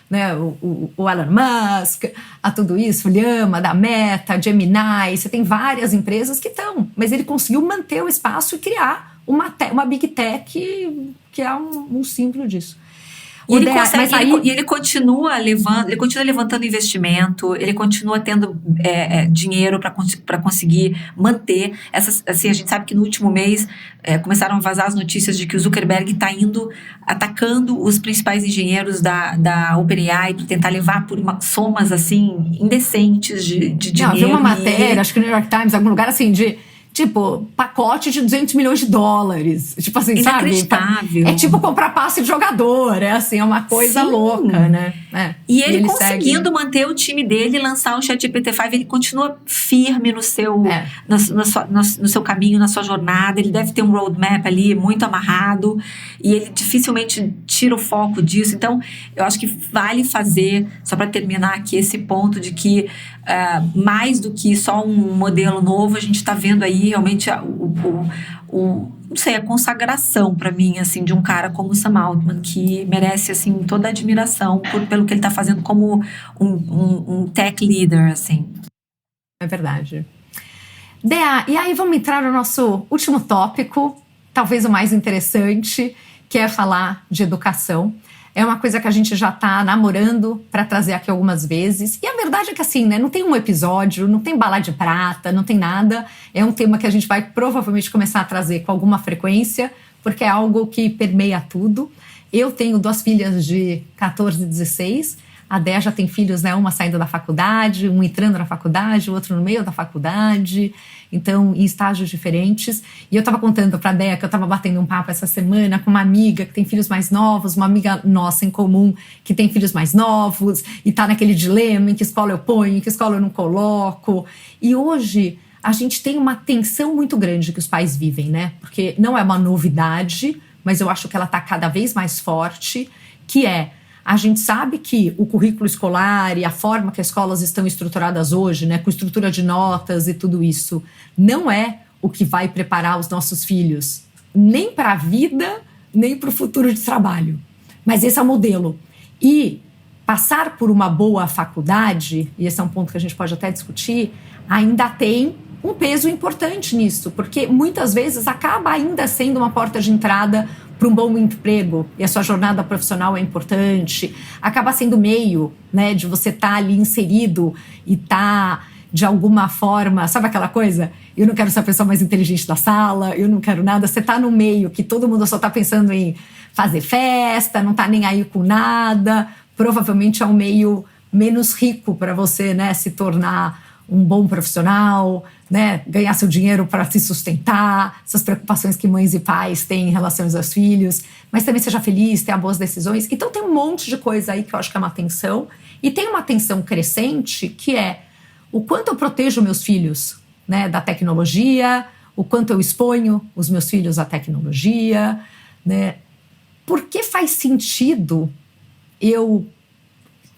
né, o Elon Musk, a tudo isso, o Llama, da Meta, a Gemini. Você tem várias empresas que estão, mas ele conseguiu manter o espaço e criar uma Big Tech que é um símbolo disso. E ele continua levantando investimento, ele continua tendo dinheiro para conseguir manter essas. Assim, a gente sabe que no último mês começaram a vazar as notícias de que o Zuckerberg está atacando os principais engenheiros da OpenAI para tentar levar por somas assim indecentes de dinheiro. Havia uma matéria, acho que no New York Times, em algum lugar assim, de tipo, pacote de $200 milhões. Tipo assim, inacreditável. Sabe? É tipo comprar passe de jogador. É assim, é uma coisa louca, né? E ele conseguindo manter o time dele e lançar o ChatGPT-5, ele continua firme no seu caminho, na sua jornada. Ele deve ter um roadmap ali muito amarrado e ele dificilmente tira o foco disso. Então, eu acho que vale fazer, só para terminar aqui, esse ponto de que mais do que só um modelo novo, a gente está vendo aí realmente não sei, a consagração para mim, assim, de um cara como o Sam Altman, que merece, assim, toda a admiração pelo que ele está fazendo como um tech leader, assim. É verdade. Dea, e aí vamos entrar no nosso último tópico, talvez o mais interessante, que é falar de educação. É uma coisa que a gente já está namorando para trazer aqui algumas vezes. E a verdade é que assim, né, não tem um episódio, não tem bala de prata, não tem nada. É um tema que a gente vai provavelmente começar a trazer com alguma frequência, porque é algo que permeia tudo. Eu tenho 2 filhas de 14 e 16. A Dea já tem filhos, né, uma saindo da faculdade, um entrando na faculdade, o outro no meio da faculdade, então em estágios diferentes. E eu estava contando para a Dea que eu estava batendo um papo essa semana com uma amiga que tem filhos mais novos, uma amiga nossa em comum que tem filhos mais novos e está naquele dilema: em que escola eu ponho, em que escola eu não coloco. E hoje a gente tem uma tensão muito grande que os pais vivem, né? Porque não é uma novidade, mas eu acho que ela está cada vez mais forte, que é: a gente sabe que o currículo escolar e a forma que as escolas estão estruturadas hoje, né, com estrutura de notas e tudo isso, não é o que vai preparar os nossos filhos nem para a vida, nem para o futuro de trabalho. Mas esse é o modelo. E passar por uma boa faculdade, e esse é um ponto que a gente pode até discutir, ainda tem um peso importante nisso, porque muitas vezes acaba ainda sendo uma porta de entrada para um bom emprego, e a sua jornada profissional é importante, acaba sendo meio, né, de você estar ali inserido e estar, de alguma forma, sabe aquela coisa? Eu não quero ser a pessoa mais inteligente da sala, eu não quero nada. Você está no meio que todo mundo só está pensando em fazer festa, não está nem aí com nada, provavelmente é um meio menos rico para você, né, se tornar um bom profissional, né, ganhar seu dinheiro para se sustentar, essas preocupações que mães e pais têm em relação aos filhos, mas também seja feliz, tenha boas decisões. Então tem um monte de coisa aí que eu acho que é uma tensão, e tem uma tensão crescente que é o quanto eu protejo meus filhos, né, da tecnologia, o quanto eu exponho os meus filhos à tecnologia, né? Por que faz sentido eu,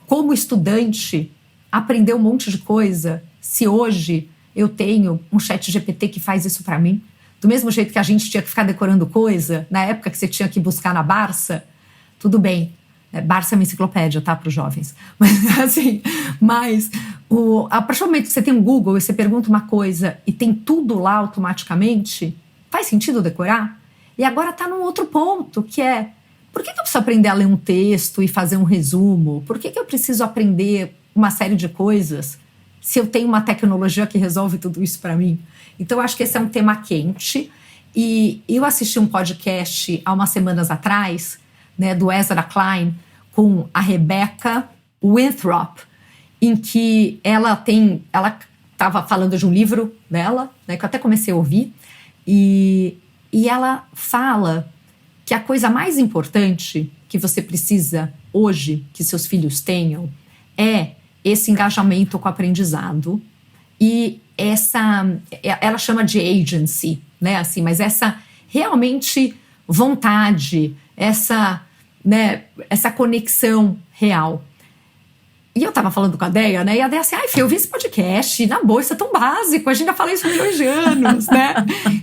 como estudante, aprender um monte de coisa se hoje eu tenho um ChatGPT que faz isso para mim? Do mesmo jeito que a gente tinha que ficar decorando coisa, na época que você tinha que buscar na Barça, tudo bem, Barça é uma enciclopédia, tá, para os jovens. Mas assim, a partir do momento que você tem um Google e você pergunta uma coisa e tem tudo lá automaticamente, faz sentido decorar? E agora tá num outro ponto, que é: por que eu preciso aprender a ler um texto e fazer um resumo? Por que eu preciso aprender uma série de coisas se eu tenho uma tecnologia que resolve tudo isso para mim? Então, eu acho que esse é um tema quente. E eu assisti um podcast há umas semanas atrás, né, do Ezra Klein, com a Rebecca Winthrop, em que ela estava falando de um livro dela, né, que eu até comecei a ouvir, e ela fala que a coisa mais importante que você precisa hoje, que seus filhos tenham, é esse engajamento com o aprendizado e ela chama de agency, né, assim, mas essa realmente vontade, essa conexão real. E eu tava falando com a Deia, né? E a Deia assim, Fê, eu vi esse podcast, na boa, isso é tão básico, a gente já falou isso há milhões de anos, né?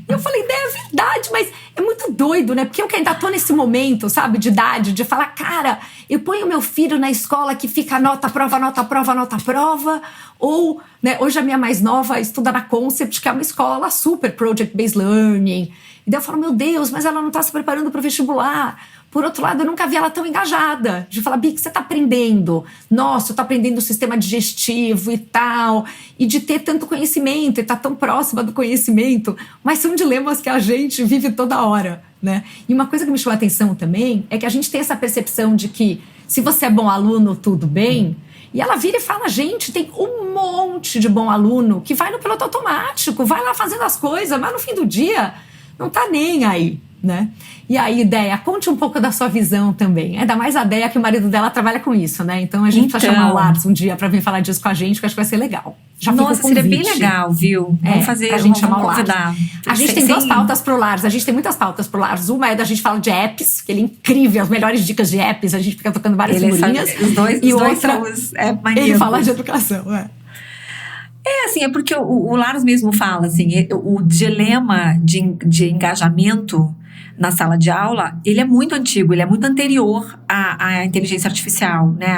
E eu falei, Deia, é verdade, mas é muito doido, né? Porque eu que ainda tô nesse momento, sabe, de idade, de falar, cara, eu ponho meu filho na escola que fica nota, prova, ou, né, hoje a minha mais nova estuda na Concept, que é uma escola super project-based learning. E daí eu falo, meu Deus, mas ela não tá se preparando para o vestibular. Por outro lado, eu nunca vi ela tão engajada. De falar, Bi, o que você tá aprendendo? Nossa, eu tô aprendendo o sistema digestivo e tal. E de ter tanto conhecimento, e tá tão próxima do conhecimento. Mas são dilemas que a gente vive toda hora, né? E uma coisa que me chamou a atenção também é que a gente tem essa percepção de que se você é bom aluno, tudo bem. E ela vira e fala, gente, tem um monte de bom aluno que vai no piloto automático, vai lá fazendo as coisas, mas no fim do dia não tá nem aí, né? E aí, Deia, conte um pouco da sua visão também. Ainda mais a Deia, que o marido dela trabalha com isso, né? Então a gente vai chamar o Lars um dia pra vir falar disso com a gente, que eu acho que vai ser legal. Já Nossa, seria bem legal, viu? Vamos fazer, a gente chamar o convidar. Lars. A gente tem duas pautas pro Lars. A gente tem muitas pautas pro Lars. Uma é da gente fala de apps, que ele é incrível, as melhores dicas de apps. A gente fica tocando várias figurinhas. Os dois são ele fala de educação, assim, é porque o Lars mesmo fala, assim, o dilema de engajamento na sala de aula, ele é muito antigo, ele é muito anterior à inteligência artificial, né?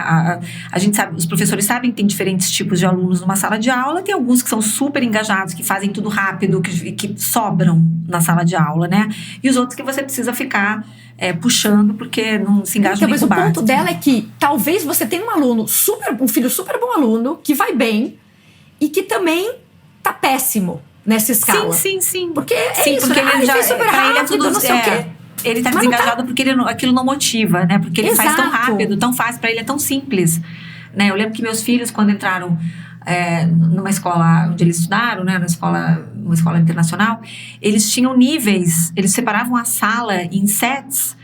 A gente sabe, os professores sabem que tem diferentes tipos de alunos numa sala de aula, tem alguns que são super engajados, que fazem tudo rápido, que sobram na sala de aula, né? E os outros que você precisa ficar puxando, porque não se engaja muito básico. Mas o ponto dela é que talvez você tenha um filho super bom aluno, que vai bem, e que também tá péssimo nessa escala. Sim. Porque isso, porque né? ele já fez super rápido, não sei o quê. Ele tá desengajado porque aquilo não motiva, né? Porque ele faz tão rápido, tão fácil, pra ele é tão simples, né? Eu lembro que meus filhos, quando entraram numa escola onde eles estudaram, né? Numa escola internacional, eles tinham níveis, eles separavam a sala em sets.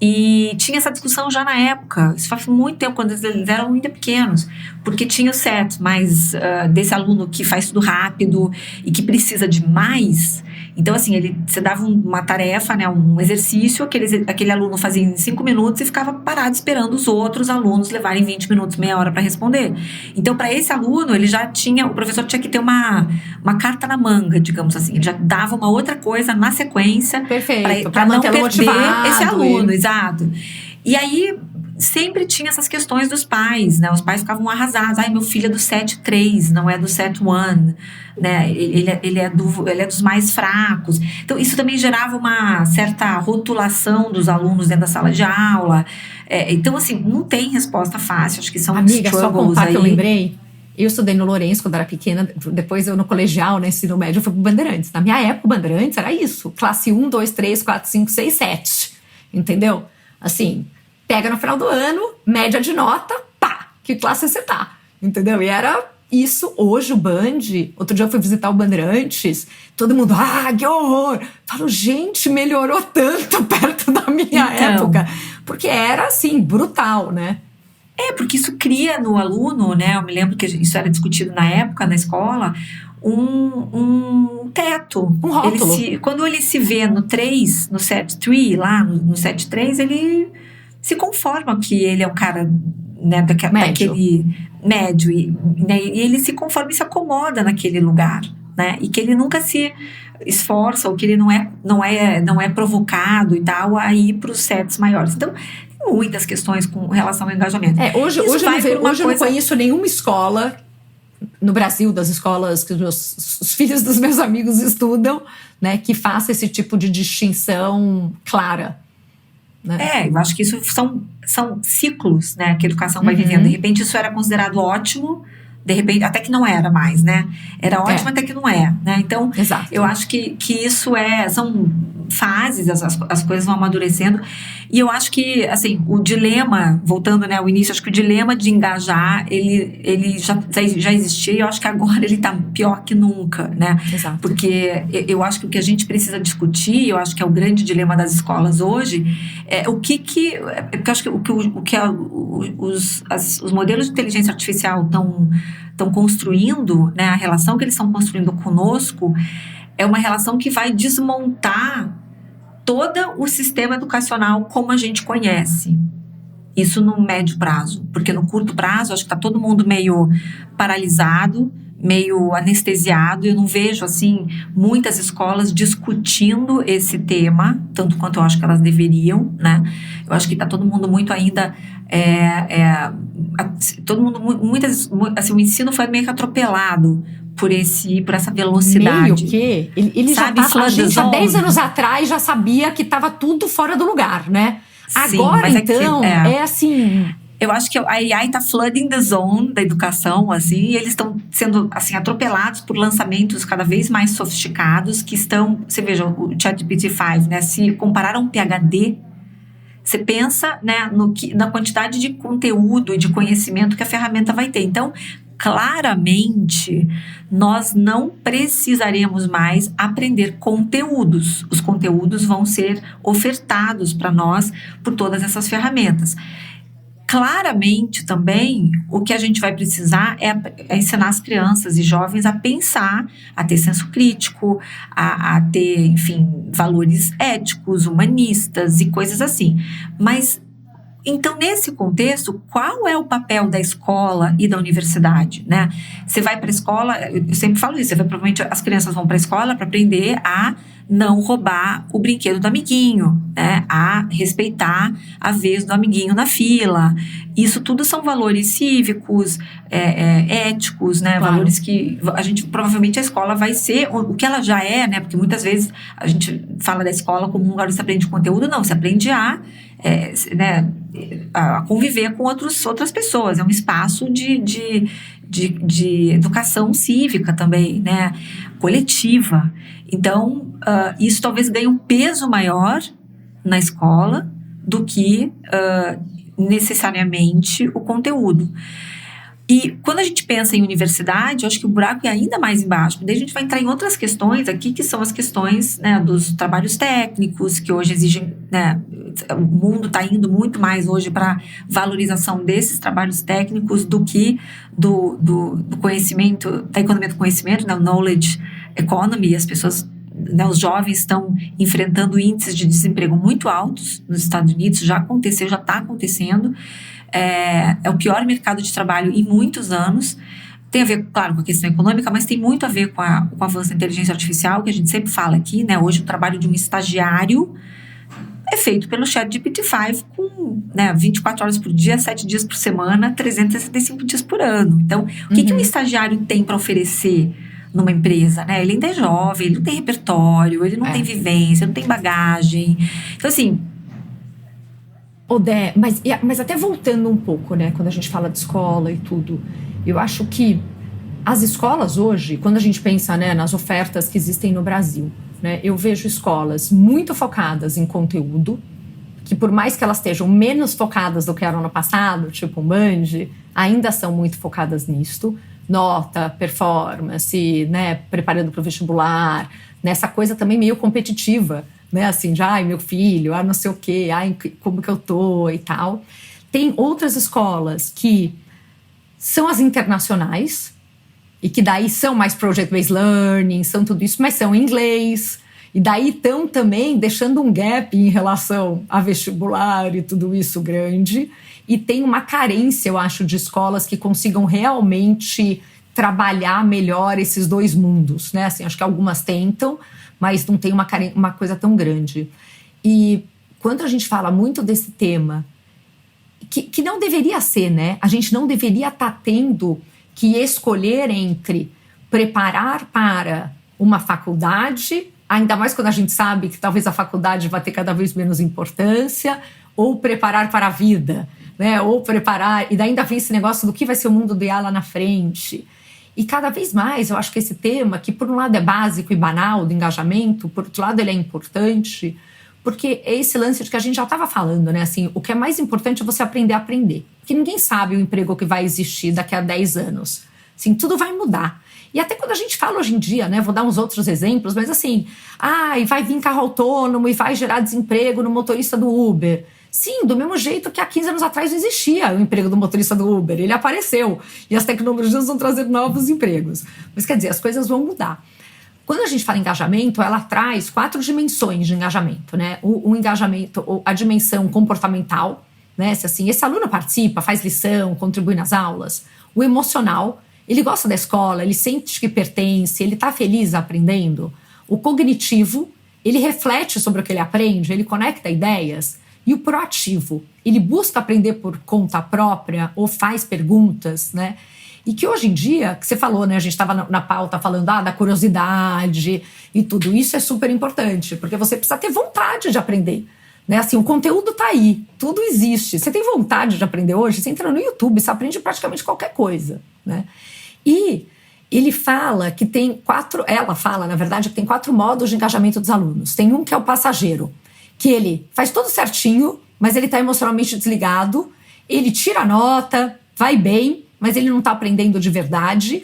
E tinha essa discussão já na época, isso faz muito tempo, quando eles eram ainda pequenos, porque tinha o set mais desse aluno que faz tudo rápido e que precisa de mais. Então, assim, você dava uma tarefa, né, um exercício, aquele aluno fazia em 5 minutos e ficava parado esperando os outros alunos levarem 20 minutos, meia hora para responder. Então, para esse aluno, o professor tinha que ter uma carta na manga, digamos assim, ele já dava uma outra coisa na sequência para não perder esse aluno, exato. E aí, sempre tinha essas questões dos pais, né? Os pais ficavam arrasados. Meu filho é do set 3, não é do set 1, né? Ele é dos mais fracos. Então, isso também gerava uma certa rotulação dos alunos dentro da sala de aula. Então, assim, não tem resposta fácil. Acho que são Amiga, só contar que eu lembrei. Eu estudei no Lourenço quando era pequena, depois eu no colegial, né, ensino médio, eu fui pro Bandeirantes. Na minha época, o Bandeirantes era isso. Classe 1, 2, 3, 4, 5, 6, 7. Entendeu? Assim, pega no final do ano, média de nota, pá, que classe você tá, entendeu? E era isso. Hoje o Band, outro dia eu fui visitar o Bandeirantes, todo mundo, que horror! Falo, gente, melhorou tanto perto da minha época, porque era assim, brutal, né? Porque isso cria no aluno, né? Eu me lembro que isso era discutido na época, na escola, um teto. Um rótulo. Quando ele se vê no 3, no set 3, lá no set 3, ele se conforma que ele é o cara, né, daquele médio. E ele se conforma e se acomoda naquele lugar, né? E que ele nunca se esforça, ou que ele não é provocado e tal, a ir para os sets maiores. Então, tem muitas questões com relação ao engajamento. Hoje eu não conheço nenhuma escola no Brasil, das escolas que os filhos dos meus amigos estudam, né, que faça esse tipo de distinção clara. Né? Eu acho que isso são ciclos, né, que a educação vai vivendo. De repente isso era considerado ótimo, de repente, até que não era mais, né? Era ótimo até que não é, né? Então, Exato. eu acho que isso são fases, as coisas vão amadurecendo. E eu acho que, assim, o dilema, voltando, né, ao início, acho que o dilema de engajar, ele já existia, e eu acho que agora ele tá pior que nunca, né? Exato. Porque eu acho que o que a gente precisa discutir, eu acho que é o grande dilema das escolas hoje, é porque eu acho que os modelos de inteligência artificial estão construindo, né, a relação que eles estão construindo conosco é uma relação que vai desmontar todo o sistema educacional como a gente conhece. Isso no médio prazo, porque no curto prazo acho que está todo mundo meio paralisado, meio anestesiado. Eu não vejo, assim, muitas escolas discutindo esse tema, tanto quanto eu acho que elas deveriam, né? Eu acho que está todo mundo muito ainda... todo mundo, assim, o ensino foi meio que atropelado por essa velocidade. Meio que? Ele já tava, a gente há 10 anos atrás já sabia que estava tudo fora do lugar, né? Sim, agora, então, é assim... Eu acho que a AI está flooding the zone da educação, assim, e eles estão sendo, assim, atropelados por lançamentos cada vez mais sofisticados que estão... Você veja, o ChatGPT-5, né? Se comparar a um PhD, você pensa, né, na quantidade de conteúdo e de conhecimento que a ferramenta vai ter. Então, claramente, nós não precisaremos mais aprender conteúdos. Os conteúdos vão ser ofertados para nós por todas essas ferramentas. Claramente, também, o que a gente vai precisar é ensinar as crianças e jovens a pensar, a ter senso crítico, a ter, enfim, valores éticos, humanistas e coisas assim. Mas, então, nesse contexto, qual é o papel da escola e da universidade, né? Você vai para a escola, eu sempre falo isso, provavelmente as crianças vão para a escola para aprender a não roubar o brinquedo do amiguinho, né? A respeitar a vez do amiguinho na fila. Isso tudo são valores cívicos, éticos, né? Claro. Valores que provavelmente a escola vai ser o que ela já é, né? Porque muitas vezes a gente fala da escola como um lugar onde você aprende conteúdo, não, você aprende a conviver com outras pessoas. É um espaço de educação cívica também, né? Coletiva. Então, isso talvez ganhe um peso maior na escola do que necessariamente o conteúdo. E quando a gente pensa em universidade, eu acho que o buraco é ainda mais embaixo. Daí a gente vai entrar em outras questões aqui, que são as questões, né, dos trabalhos técnicos, que hoje exigem, né, o mundo está indo muito mais hoje para valorização desses trabalhos técnicos do que do conhecimento, da economia do conhecimento, da knowledge economy. As pessoas, né, os jovens estão enfrentando índices de desemprego muito altos nos Estados Unidos, já aconteceu, já está acontecendo. É o pior mercado de trabalho em muitos anos. Tem a ver, claro, com a questão econômica, mas tem muito a ver com o avanço da inteligência artificial, que a gente sempre fala aqui, né? Hoje o trabalho de um estagiário é feito pelo ChatGPT-5 com, né, 24 horas por dia, 7 dias por semana, 365 dias por ano. Então, o que um estagiário tem para oferecer numa empresa, né? Ele ainda é jovem, ele não tem repertório, ele não tem vivência, não tem bagagem. Então, assim... Odé, mas até voltando um pouco, né, quando a gente fala de escola e tudo, eu acho que as escolas hoje, quando a gente pensa, né, nas ofertas que existem no Brasil, né, eu vejo escolas muito focadas em conteúdo, que por mais que elas estejam menos focadas do que eram no passado, tipo o Band, ainda são muito focadas nisto, nota, performance, né, preparando para o vestibular, nessa coisa também meio competitiva, né, assim, de, ai, meu filho, não sei o quê, ai, como que eu tô e tal. Tem outras escolas que são as internacionais e que daí são mais project-based learning, são tudo isso, mas são em inglês. E daí estão também deixando um gap em relação a vestibular e tudo isso grande. E tem uma carência, eu acho, de escolas que consigam realmente trabalhar melhor esses dois mundos, né? Assim, acho que algumas tentam, mas não tem uma coisa tão grande. E quando a gente fala muito desse tema, que não deveria ser, né? A gente não deveria estar tendo que escolher entre preparar para uma faculdade Ainda mais quando a gente sabe que talvez a faculdade vai ter cada vez menos importância, ou preparar para a vida, né? Ou preparar, e daí ainda vem esse negócio do que vai ser o mundo do IA lá na frente. E cada vez mais eu acho que esse tema, que por um lado é básico e banal, do engajamento, por outro lado ele é importante, porque é esse lance de que a gente já estava falando, né? Assim, o que é mais importante é você aprender a aprender. Porque ninguém sabe o emprego que vai existir daqui a 10 anos. Assim, tudo vai mudar. E até quando a gente fala hoje em dia, né, vou dar uns outros exemplos, mas assim, e vai vir carro autônomo e vai gerar desemprego no motorista do Uber. Sim, do mesmo jeito que há 15 anos atrás não existia o emprego do motorista do Uber. Ele apareceu e as tecnologias vão trazer novos empregos. Mas quer dizer, as coisas vão mudar. Quando a gente fala em engajamento, ela traz 4 dimensões de engajamento, né? O engajamento, a dimensão comportamental, né? Se assim, esse aluno participa, faz lição, contribui nas aulas. O emocional, ele gosta da escola, ele sente que pertence, ele está feliz aprendendo. O cognitivo, ele reflete sobre o que ele aprende, ele conecta ideias. E o proativo, ele busca aprender por conta própria ou faz perguntas, né? E que hoje em dia, que você falou, né? A gente estava na pauta falando da curiosidade e tudo isso é super importante, porque você precisa ter vontade de aprender, né? Assim, o conteúdo tá aí, tudo existe. Você tem vontade de aprender hoje, você entra no YouTube, você aprende praticamente qualquer coisa, né? E ele fala que ela fala, na verdade, que tem 4 modos de engajamento dos alunos. Tem um que é o passageiro, que ele faz tudo certinho, mas ele está emocionalmente desligado, ele tira a nota, vai bem, mas ele não está aprendendo de verdade,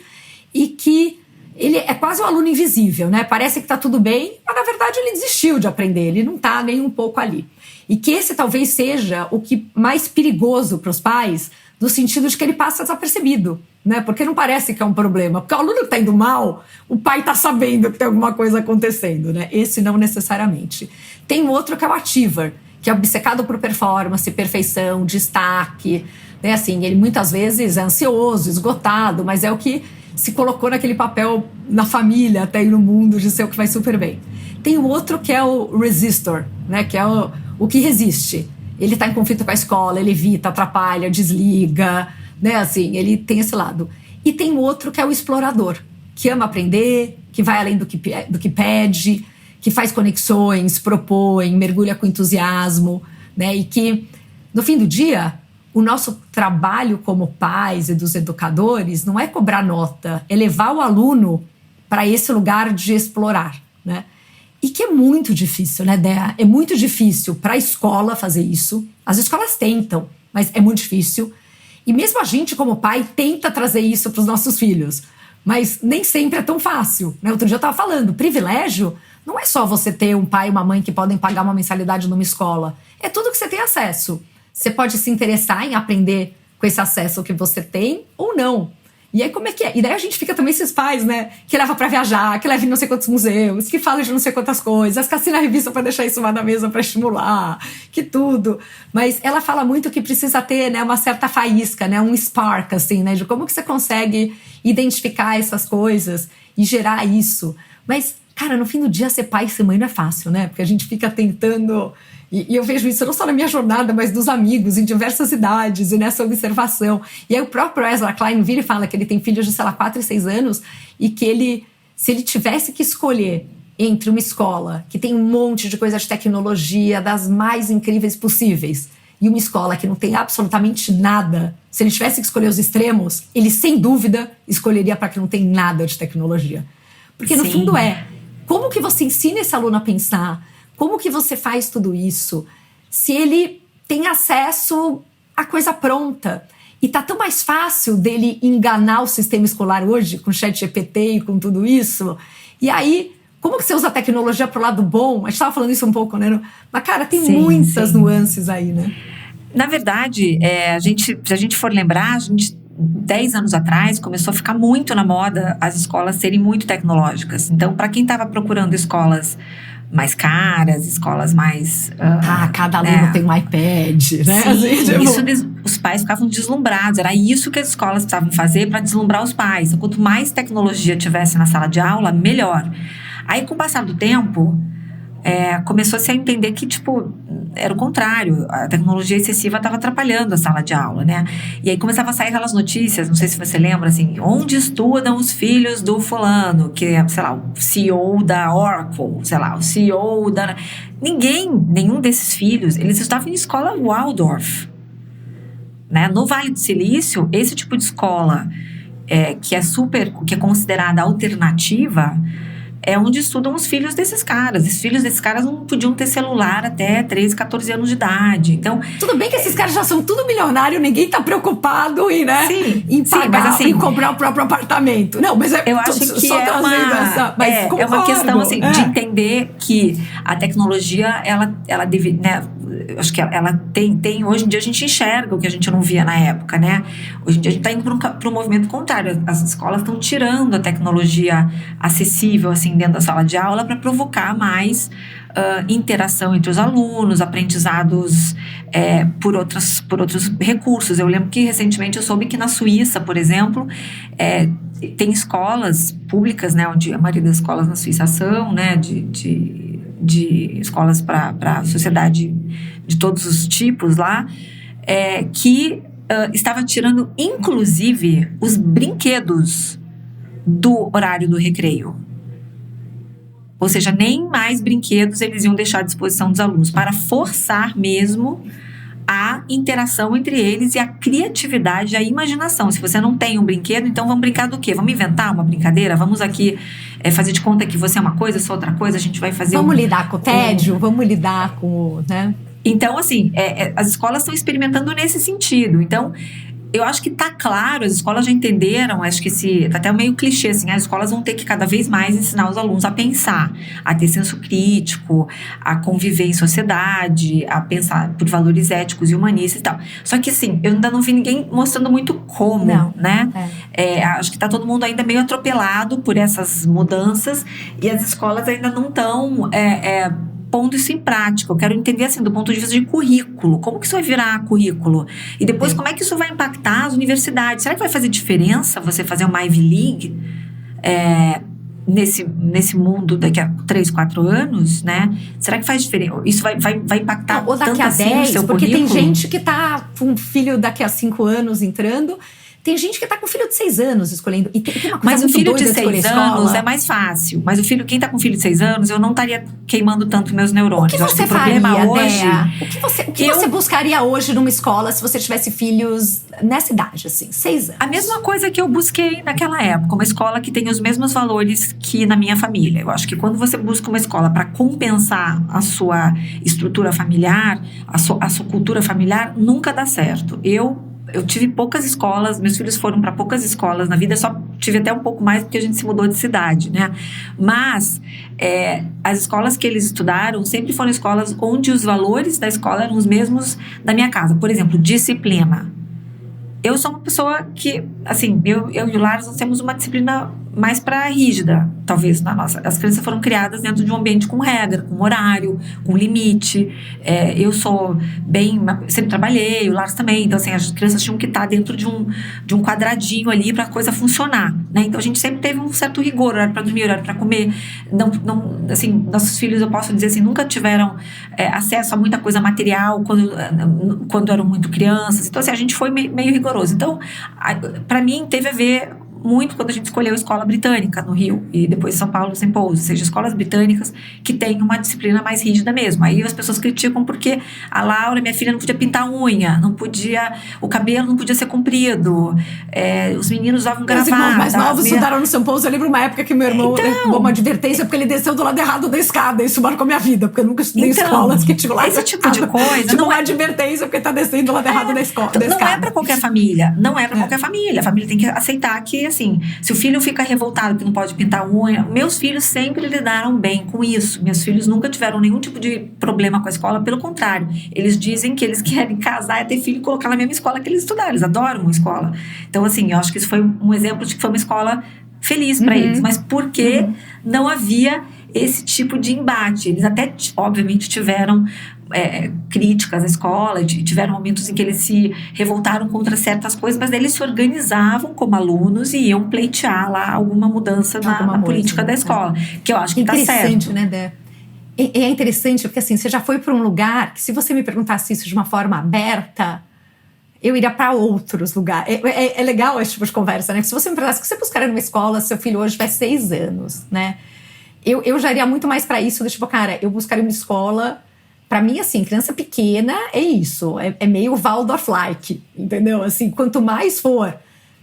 e que ele é quase um aluno invisível, né? Parece que está tudo bem, mas na verdade ele desistiu de aprender, ele não está nem um pouco ali. E que esse talvez seja o que mais perigoso para os pais, no sentido de que ele passa desapercebido, né? Porque não parece que é um problema. Porque o aluno que está indo mal, o pai está sabendo que tem alguma coisa acontecendo, né? Esse não necessariamente. Tem outro que é o achiever, que é obcecado por performance, perfeição, destaque, né? Assim, ele muitas vezes é ansioso, esgotado, mas é o que se colocou naquele papel na família, até aí no mundo, de ser o que vai super bem. Tem o outro que é o resistor, né? Que é o que resiste. Ele está em conflito com a escola, ele evita, atrapalha, desliga, né? Assim, ele tem esse lado. E tem o outro que é o explorador, que ama aprender, que vai além do que pede, que faz conexões, propõe, mergulha com entusiasmo, né? E que, no fim do dia, o nosso trabalho como pais e dos educadores não é cobrar nota, é levar o aluno para esse lugar de explorar, né? E que é muito difícil, né, Dea? É muito difícil para a escola fazer isso. As escolas tentam, mas é muito difícil. E mesmo a gente, como pai, tenta trazer isso para os nossos filhos. Mas nem sempre é tão fácil, né? Outro dia eu estava falando, privilégio não é só você ter um pai e uma mãe que podem pagar uma mensalidade numa escola. É tudo que você tem acesso. Você pode se interessar em aprender com esse acesso que você tem ou não. E aí como é que é? E daí a gente fica também esses pais, né? Que leva pra viajar, que leva em não sei quantos museus, que fala de não sei quantas coisas, que assina a revista pra deixar isso lá na mesa pra estimular, que tudo. Mas ela fala muito que precisa ter, né, uma certa faísca, né? Um spark, assim, né? De como que você consegue identificar essas coisas e gerar isso. Mas, cara, no fim do dia ser pai e ser mãe não é fácil, né? Porque a gente fica tentando... E eu vejo isso não só na minha jornada, mas dos amigos, em diversas idades, e nessa observação. E aí o próprio Ezra Klein vira e fala que ele tem filhos de, sei lá, 4 e 6 anos, e que ele, se ele tivesse que escolher entre uma escola que tem um monte de coisa de tecnologia, das mais incríveis possíveis, e uma escola que não tem absolutamente nada, se ele tivesse que escolher os extremos, ele, sem dúvida, escolheria para que não tem nada de tecnologia. Porque, no Sim. fundo, como que você ensina esse aluno a pensar? Como que você faz tudo isso? Se ele tem acesso à coisa pronta. E tá tão mais fácil dele enganar o sistema escolar hoje, com ChatGPT e com tudo isso. E aí, como que você usa a tecnologia pro lado bom? A gente tava falando isso um pouco, né? Mas, cara, tem muitas nuances aí, né? Na verdade, se a gente for lembrar, 10 anos atrás, começou a ficar muito na moda as escolas serem muito tecnológicas. Então, para quem estava procurando escolas mais caras, escolas mais... cada aluno tem um iPad, né? Sim, assim, os pais ficavam deslumbrados. Era isso que as escolas precisavam fazer para deslumbrar os pais. Então, quanto mais tecnologia tivesse na sala de aula, melhor. Aí, com o passar do tempo, começou-se a entender que, tipo, era o contrário, a tecnologia excessiva estava atrapalhando a sala de aula, né? E aí começava a sair aquelas notícias, não sei se você lembra, assim, onde estudam os filhos do fulano, que é, sei lá, o CEO da Oracle, sei lá, o CEO da... Nenhum desses filhos, eles estavam em escola Waldorf, né? No Vale do Silício, esse tipo de escola que é considerada alternativa, é onde estudam os filhos desses caras. Os filhos desses caras não podiam ter celular até 13, 14 anos de idade. Então, tudo bem que esses caras já são tudo milionário, ninguém tá preocupado em, né? Sim, em pagar, mas assim, em comprar o próprio apartamento. Não, mas eu acho que é uma questão assim, de entender que a tecnologia, ela deve, né? Acho que ela tem, hoje em dia a gente enxerga o que a gente não via na época, né? Hoje em dia a gente está indo para um movimento contrário. As escolas estão tirando a tecnologia acessível, assim, dentro da sala de aula para provocar mais interação entre os alunos, aprendizados por outros recursos. Eu lembro que recentemente eu soube que na Suíça, por exemplo, tem escolas públicas, né? Onde a maioria das escolas na Suíça são, né? De escolas para a sociedade de todos os tipos lá, que estava tirando, inclusive, os brinquedos do horário do recreio. Ou seja, nem mais brinquedos eles iam deixar à disposição dos alunos, para forçar mesmo a interação entre eles e a criatividade e a imaginação. Se você não tem um brinquedo, então vamos brincar do quê? Vamos inventar uma brincadeira? Vamos aqui fazer de conta que você é uma coisa, eu sou outra coisa, a gente vai fazer... Vamos lidar com o tédio, vamos lidar com... né? Então, assim, as escolas estão experimentando nesse sentido. Então, eu acho que tá claro, as escolas já entenderam, acho que tá até meio clichê, assim, as escolas vão ter que cada vez mais ensinar os alunos a pensar, a ter senso crítico, a conviver em sociedade, a pensar por valores éticos e humanistas e tal. Só que, assim, eu ainda não vi ninguém mostrando muito como, né? Acho que tá todo mundo ainda meio atropelado por essas mudanças e as escolas ainda não estão... pondo isso em prática. Eu quero entender, assim, do ponto de vista de currículo. Como que isso vai virar currículo? E depois, como é que isso vai impactar as universidades? Será que vai fazer diferença você fazer uma Ivy League nesse mundo daqui a 3, 4 anos, né? Será que faz diferença? Isso vai impactar ou daqui tanto a assim 10, o seu porque currículo? tem gente que tá com um filho daqui a 5 anos entrando... Tem gente que tá com filho de 6 anos escolhendo. E tem uma coisa mas o filho de 6 anos escola. é mais fácil. Mas quem tá com filho de 6 anos, eu não estaria queimando tanto meus neurônios. O que você faria, Déa? O que você buscaria hoje numa escola se você tivesse filhos nessa idade, assim, 6 anos? A mesma coisa que eu busquei naquela época. Uma escola que tem os mesmos valores que na minha família. Eu acho que quando você busca uma escola para compensar a sua estrutura familiar, a sua cultura familiar, nunca dá certo. Eu tive poucas escolas, meus filhos foram para poucas escolas na vida, só tive até um pouco mais porque a gente se mudou de cidade, né? Mas as escolas que eles estudaram sempre foram escolas onde os valores da escola eram os mesmos da minha casa. Por exemplo, disciplina. Eu sou uma pessoa que, assim, eu e o Lars, nós temos uma disciplina mais para rígida, talvez, na nossa. As crianças foram criadas dentro de um ambiente com regra, com horário, com limite. Eu sou sempre trabalhei, o Lars também. Então, assim, as crianças tinham que estar dentro de um quadradinho ali para a coisa funcionar, né? Então, a gente sempre teve um certo rigor, horário para dormir, horário para comer. Não, assim, nossos filhos, eu posso dizer assim, nunca tiveram acesso a muita coisa material quando eram muito crianças. Então, assim, a gente foi meio rigoroso. Então, para mim, teve a ver muito quando a gente escolheu a escola britânica no Rio e depois São Paulo, St. Paul's, ou seja, escolas britânicas que têm uma disciplina mais rígida mesmo. Aí as pessoas criticam porque a Laura, minha filha, não podia pintar a unha, o cabelo não podia ser comprido, os meninos usavam gravata. Os irmãos mais novos estudaram no São Paulo. Eu lembro uma época que meu irmão levou uma advertência porque ele desceu do lado errado da escada. Isso marcou minha vida, porque eu nunca estudei escolas que tinham lá. Esse tipo de coisa tipo, não é advertência porque tá descendo do lado errado da escola. Não é pra qualquer família. Não é pra qualquer família. A família tem que aceitar que, assim, se o filho fica revoltado que não pode pintar a unha, meus filhos sempre lidaram bem com isso. Meus filhos nunca tiveram nenhum tipo de problema com a escola, pelo contrário. Eles dizem que eles querem casar, ter filho e colocar na mesma escola que eles estudaram. Eles adoram a escola. Então, assim, eu acho que isso foi um exemplo de que foi uma escola feliz para eles. Mas porque não havia esse tipo de embate. Eles até, obviamente, tiveram críticas à escola, tiveram momentos em que eles se revoltaram contra certas coisas, mas eles se organizavam como alunos e iam pleitear lá alguma mudança na política da escola, que eu acho que está certo. Né, Dé? é interessante, porque assim, você já foi para um lugar que, se você me perguntasse isso de uma forma aberta, eu iria para outros lugares. É legal esse tipo de conversa, né? Se você me perguntasse que você buscaria numa escola, seu filho hoje tivesse 6 anos, né? Eu já iria muito mais para isso, do tipo, cara, eu buscaria uma escola. Para mim, assim, criança pequena é isso. É meio Waldorf-like, entendeu? Assim, quanto mais for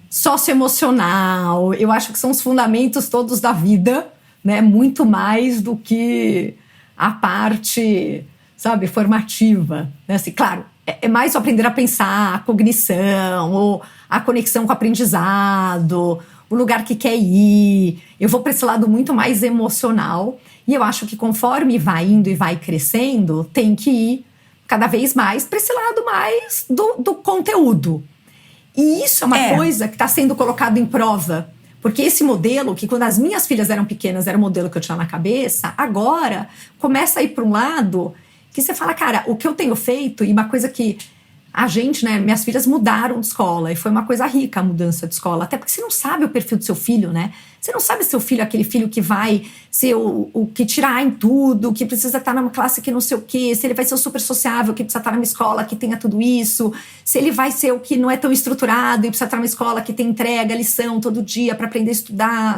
socioemocional, eu acho que são os fundamentos todos da vida, né? Muito mais do que a parte, sabe, formativa, né? Assim, claro, é mais o aprender a pensar, a cognição, ou a conexão com o aprendizado, o lugar que quer ir. Eu vou para esse lado muito mais emocional, e eu acho que conforme vai indo e vai crescendo, tem que ir cada vez mais para esse lado mais do conteúdo. E isso é uma coisa que está sendo colocado em prova. Porque esse modelo, que quando as minhas filhas eram pequenas, era o modelo que eu tinha na cabeça, agora começa a ir para um lado que você fala, cara, o que eu tenho feito, e uma coisa que a gente, né, minhas filhas mudaram de escola, e foi uma coisa rica a mudança de escola, até porque você não sabe o perfil do seu filho, né? Você não sabe se seu filho é aquele filho que vai ser o que tira A em tudo, que precisa estar numa classe que não sei o quê, se ele vai ser o super sociável, que precisa estar numa escola que tenha tudo isso, se ele vai ser o que não é tão estruturado e precisa estar numa escola que tem entrega, lição todo dia para aprender a estudar.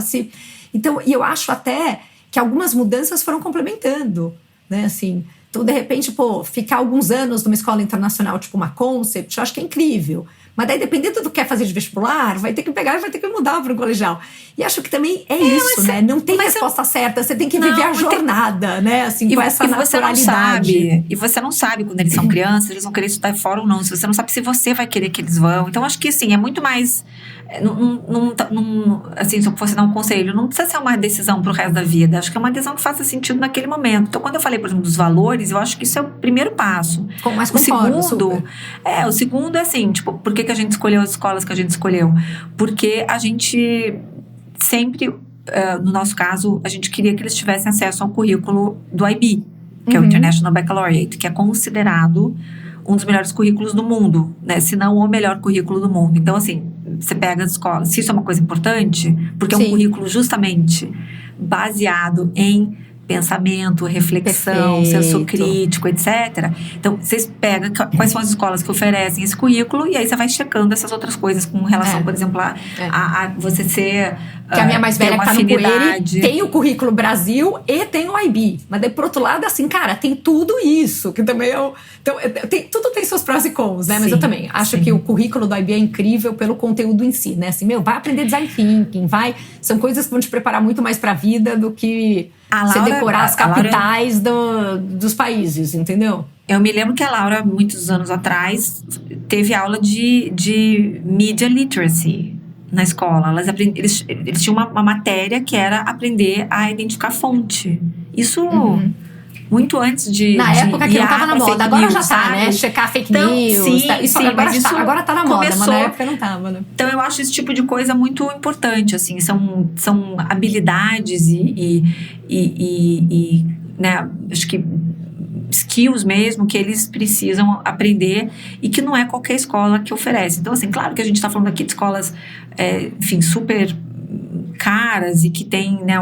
Então, e eu acho até que algumas mudanças foram complementando, né, assim. Então, de repente, ficar alguns anos numa escola internacional, tipo uma Concept, eu acho que é incrível. Mas daí, dependendo do que quer fazer de vestibular, vai ter que pegar e vai ter que mudar para o colegial. E acho que também é isso, né? Não tem resposta certa, você tem que viver a jornada, né? Assim, com essa naturalidade. E você não sabe, quando eles são crianças, eles vão querer estudar fora ou não. Se você não sabe se você vai querer que eles vão. Então, acho que, assim, é muito mais... assim, se eu fosse dar um conselho, não precisa ser uma decisão pro resto da vida. Acho que é uma decisão que faça sentido naquele momento. Então, quando eu falei, por exemplo, dos valores, eu acho que isso é o primeiro passo. Mas concordo, o segundo é assim, tipo, por que a gente escolheu as escolas que a gente escolheu? Porque a gente sempre, no nosso caso, a gente queria que eles tivessem acesso ao currículo do IB, que é o International Baccalaureate, que é considerado um dos melhores currículos do mundo, né? Se não o melhor currículo do mundo. Então, assim, você pega as escolas, se isso é uma coisa importante, porque é um currículo justamente baseado em pensamento, reflexão, senso crítico, etc. Então, vocês pegam quais são as escolas que oferecem esse currículo e aí você vai checando essas outras coisas com relação, por exemplo, a você ser... Que a minha mais velha que tá no Coelho tem o currículo Brasil e tem o IB. Mas daí, por outro lado, assim, cara, tem tudo isso, que também então, tudo tem seus prós e cons, né? Mas eu também acho que o currículo do IB é incrível pelo conteúdo em si, né? Assim, vai aprender design thinking, são coisas que vão te preparar muito mais pra vida do que você decorar as capitais dos países, entendeu? Eu me lembro que a Laura, muitos anos atrás, teve aula de Media Literacy na escola. Eles tinham uma matéria que era aprender a identificar fonte. Isso muito antes de... Na época que não estava na moda. Agora já tá, né? Checar fake news. Agora tá na moda, mas na época não tava, né? Então eu acho esse tipo de coisa muito importante, assim. São habilidades e né, acho que skills mesmo que eles precisam aprender e que não é qualquer escola que oferece. Então, assim, claro que a gente está falando aqui de escolas, enfim, super caras e que tem, né,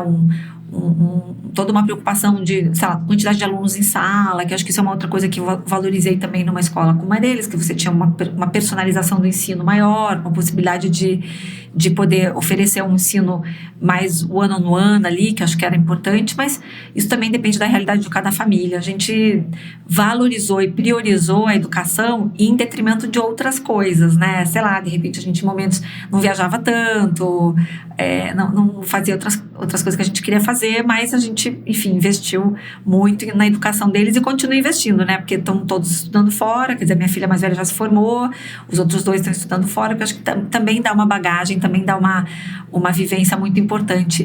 toda uma preocupação de, sei lá, quantidade de alunos em sala, que acho que isso é uma outra coisa que eu valorizei também numa escola como a deles, que você tinha uma personalização do ensino maior, uma possibilidade de poder oferecer um ensino mais one-on-one ali, que acho que era importante, mas isso também depende da realidade de cada família. A gente valorizou e priorizou a educação em detrimento de outras coisas, né? Sei lá, de repente a gente em momentos não viajava tanto, não fazia outras coisas que a gente queria fazer, mas a gente, enfim, investiu muito na educação deles e continua investindo, né? Porque estão todos estudando fora, quer dizer, minha filha mais velha já se formou, os outros 2 estão estudando fora, porque eu acho que também dá uma bagagem, também dá uma vivência muito importante,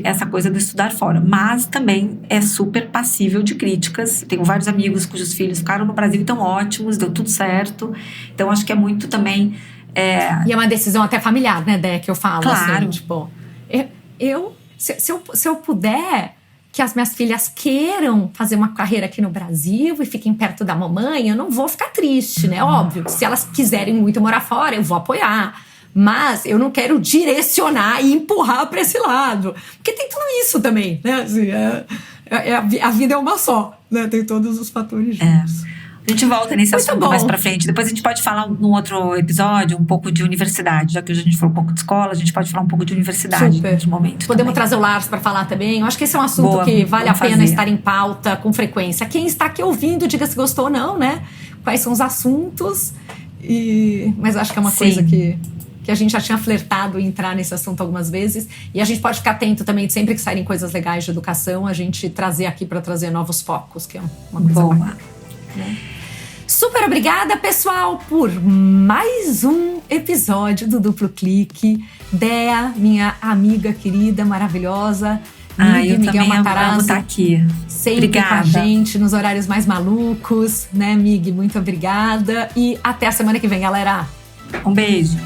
essa coisa do estudar fora. Mas também é super passível de críticas. Tenho vários amigos cujos filhos ficaram no Brasil e estão ótimos, deu tudo certo. Então, acho que é muito também... E é uma decisão até familiar, né, Dé, que eu falo. Claro. Assim, tipo, se eu puder que as minhas filhas queiram fazer uma carreira aqui no Brasil e fiquem perto da mamãe, eu não vou ficar triste, né? Óbvio, se elas quiserem muito morar fora, eu vou apoiar. Mas eu não quero direcionar e empurrar para esse lado. Porque tem tudo isso também, né? Assim, A vida é uma só, né? Tem todos os fatores juntos. A gente volta nesse Muito assunto bom. mais pra frente. Depois a gente pode falar num outro episódio um pouco de universidade. Já que hoje a gente falou um pouco de escola, a gente pode falar um pouco de universidade Super. em outro momento. Podemos também. trazer o Lars para falar também. Eu acho que esse é um assunto Boa, que vale a vamos pena fazer. estar em pauta com frequência. Quem está aqui ouvindo, diga se gostou ou não, né? Quais são os assuntos. Mas acho que é uma Sim. coisa que a gente já tinha flertado em entrar nesse assunto algumas vezes. E a gente pode ficar atento também, de sempre que saírem coisas legais de educação, a gente trazer aqui para trazer novos focos, que é uma coisa Boa. bacana, né? Super obrigada, pessoal, por mais um episódio do Duplo Clique. Dea, minha amiga querida, maravilhosa. Eu Miguel também amo Matarazzo, estar aqui. sempre Obrigada. com a gente, nos horários mais malucos, né, Mig? Muito obrigada. E até a semana que vem, galera. Um beijo.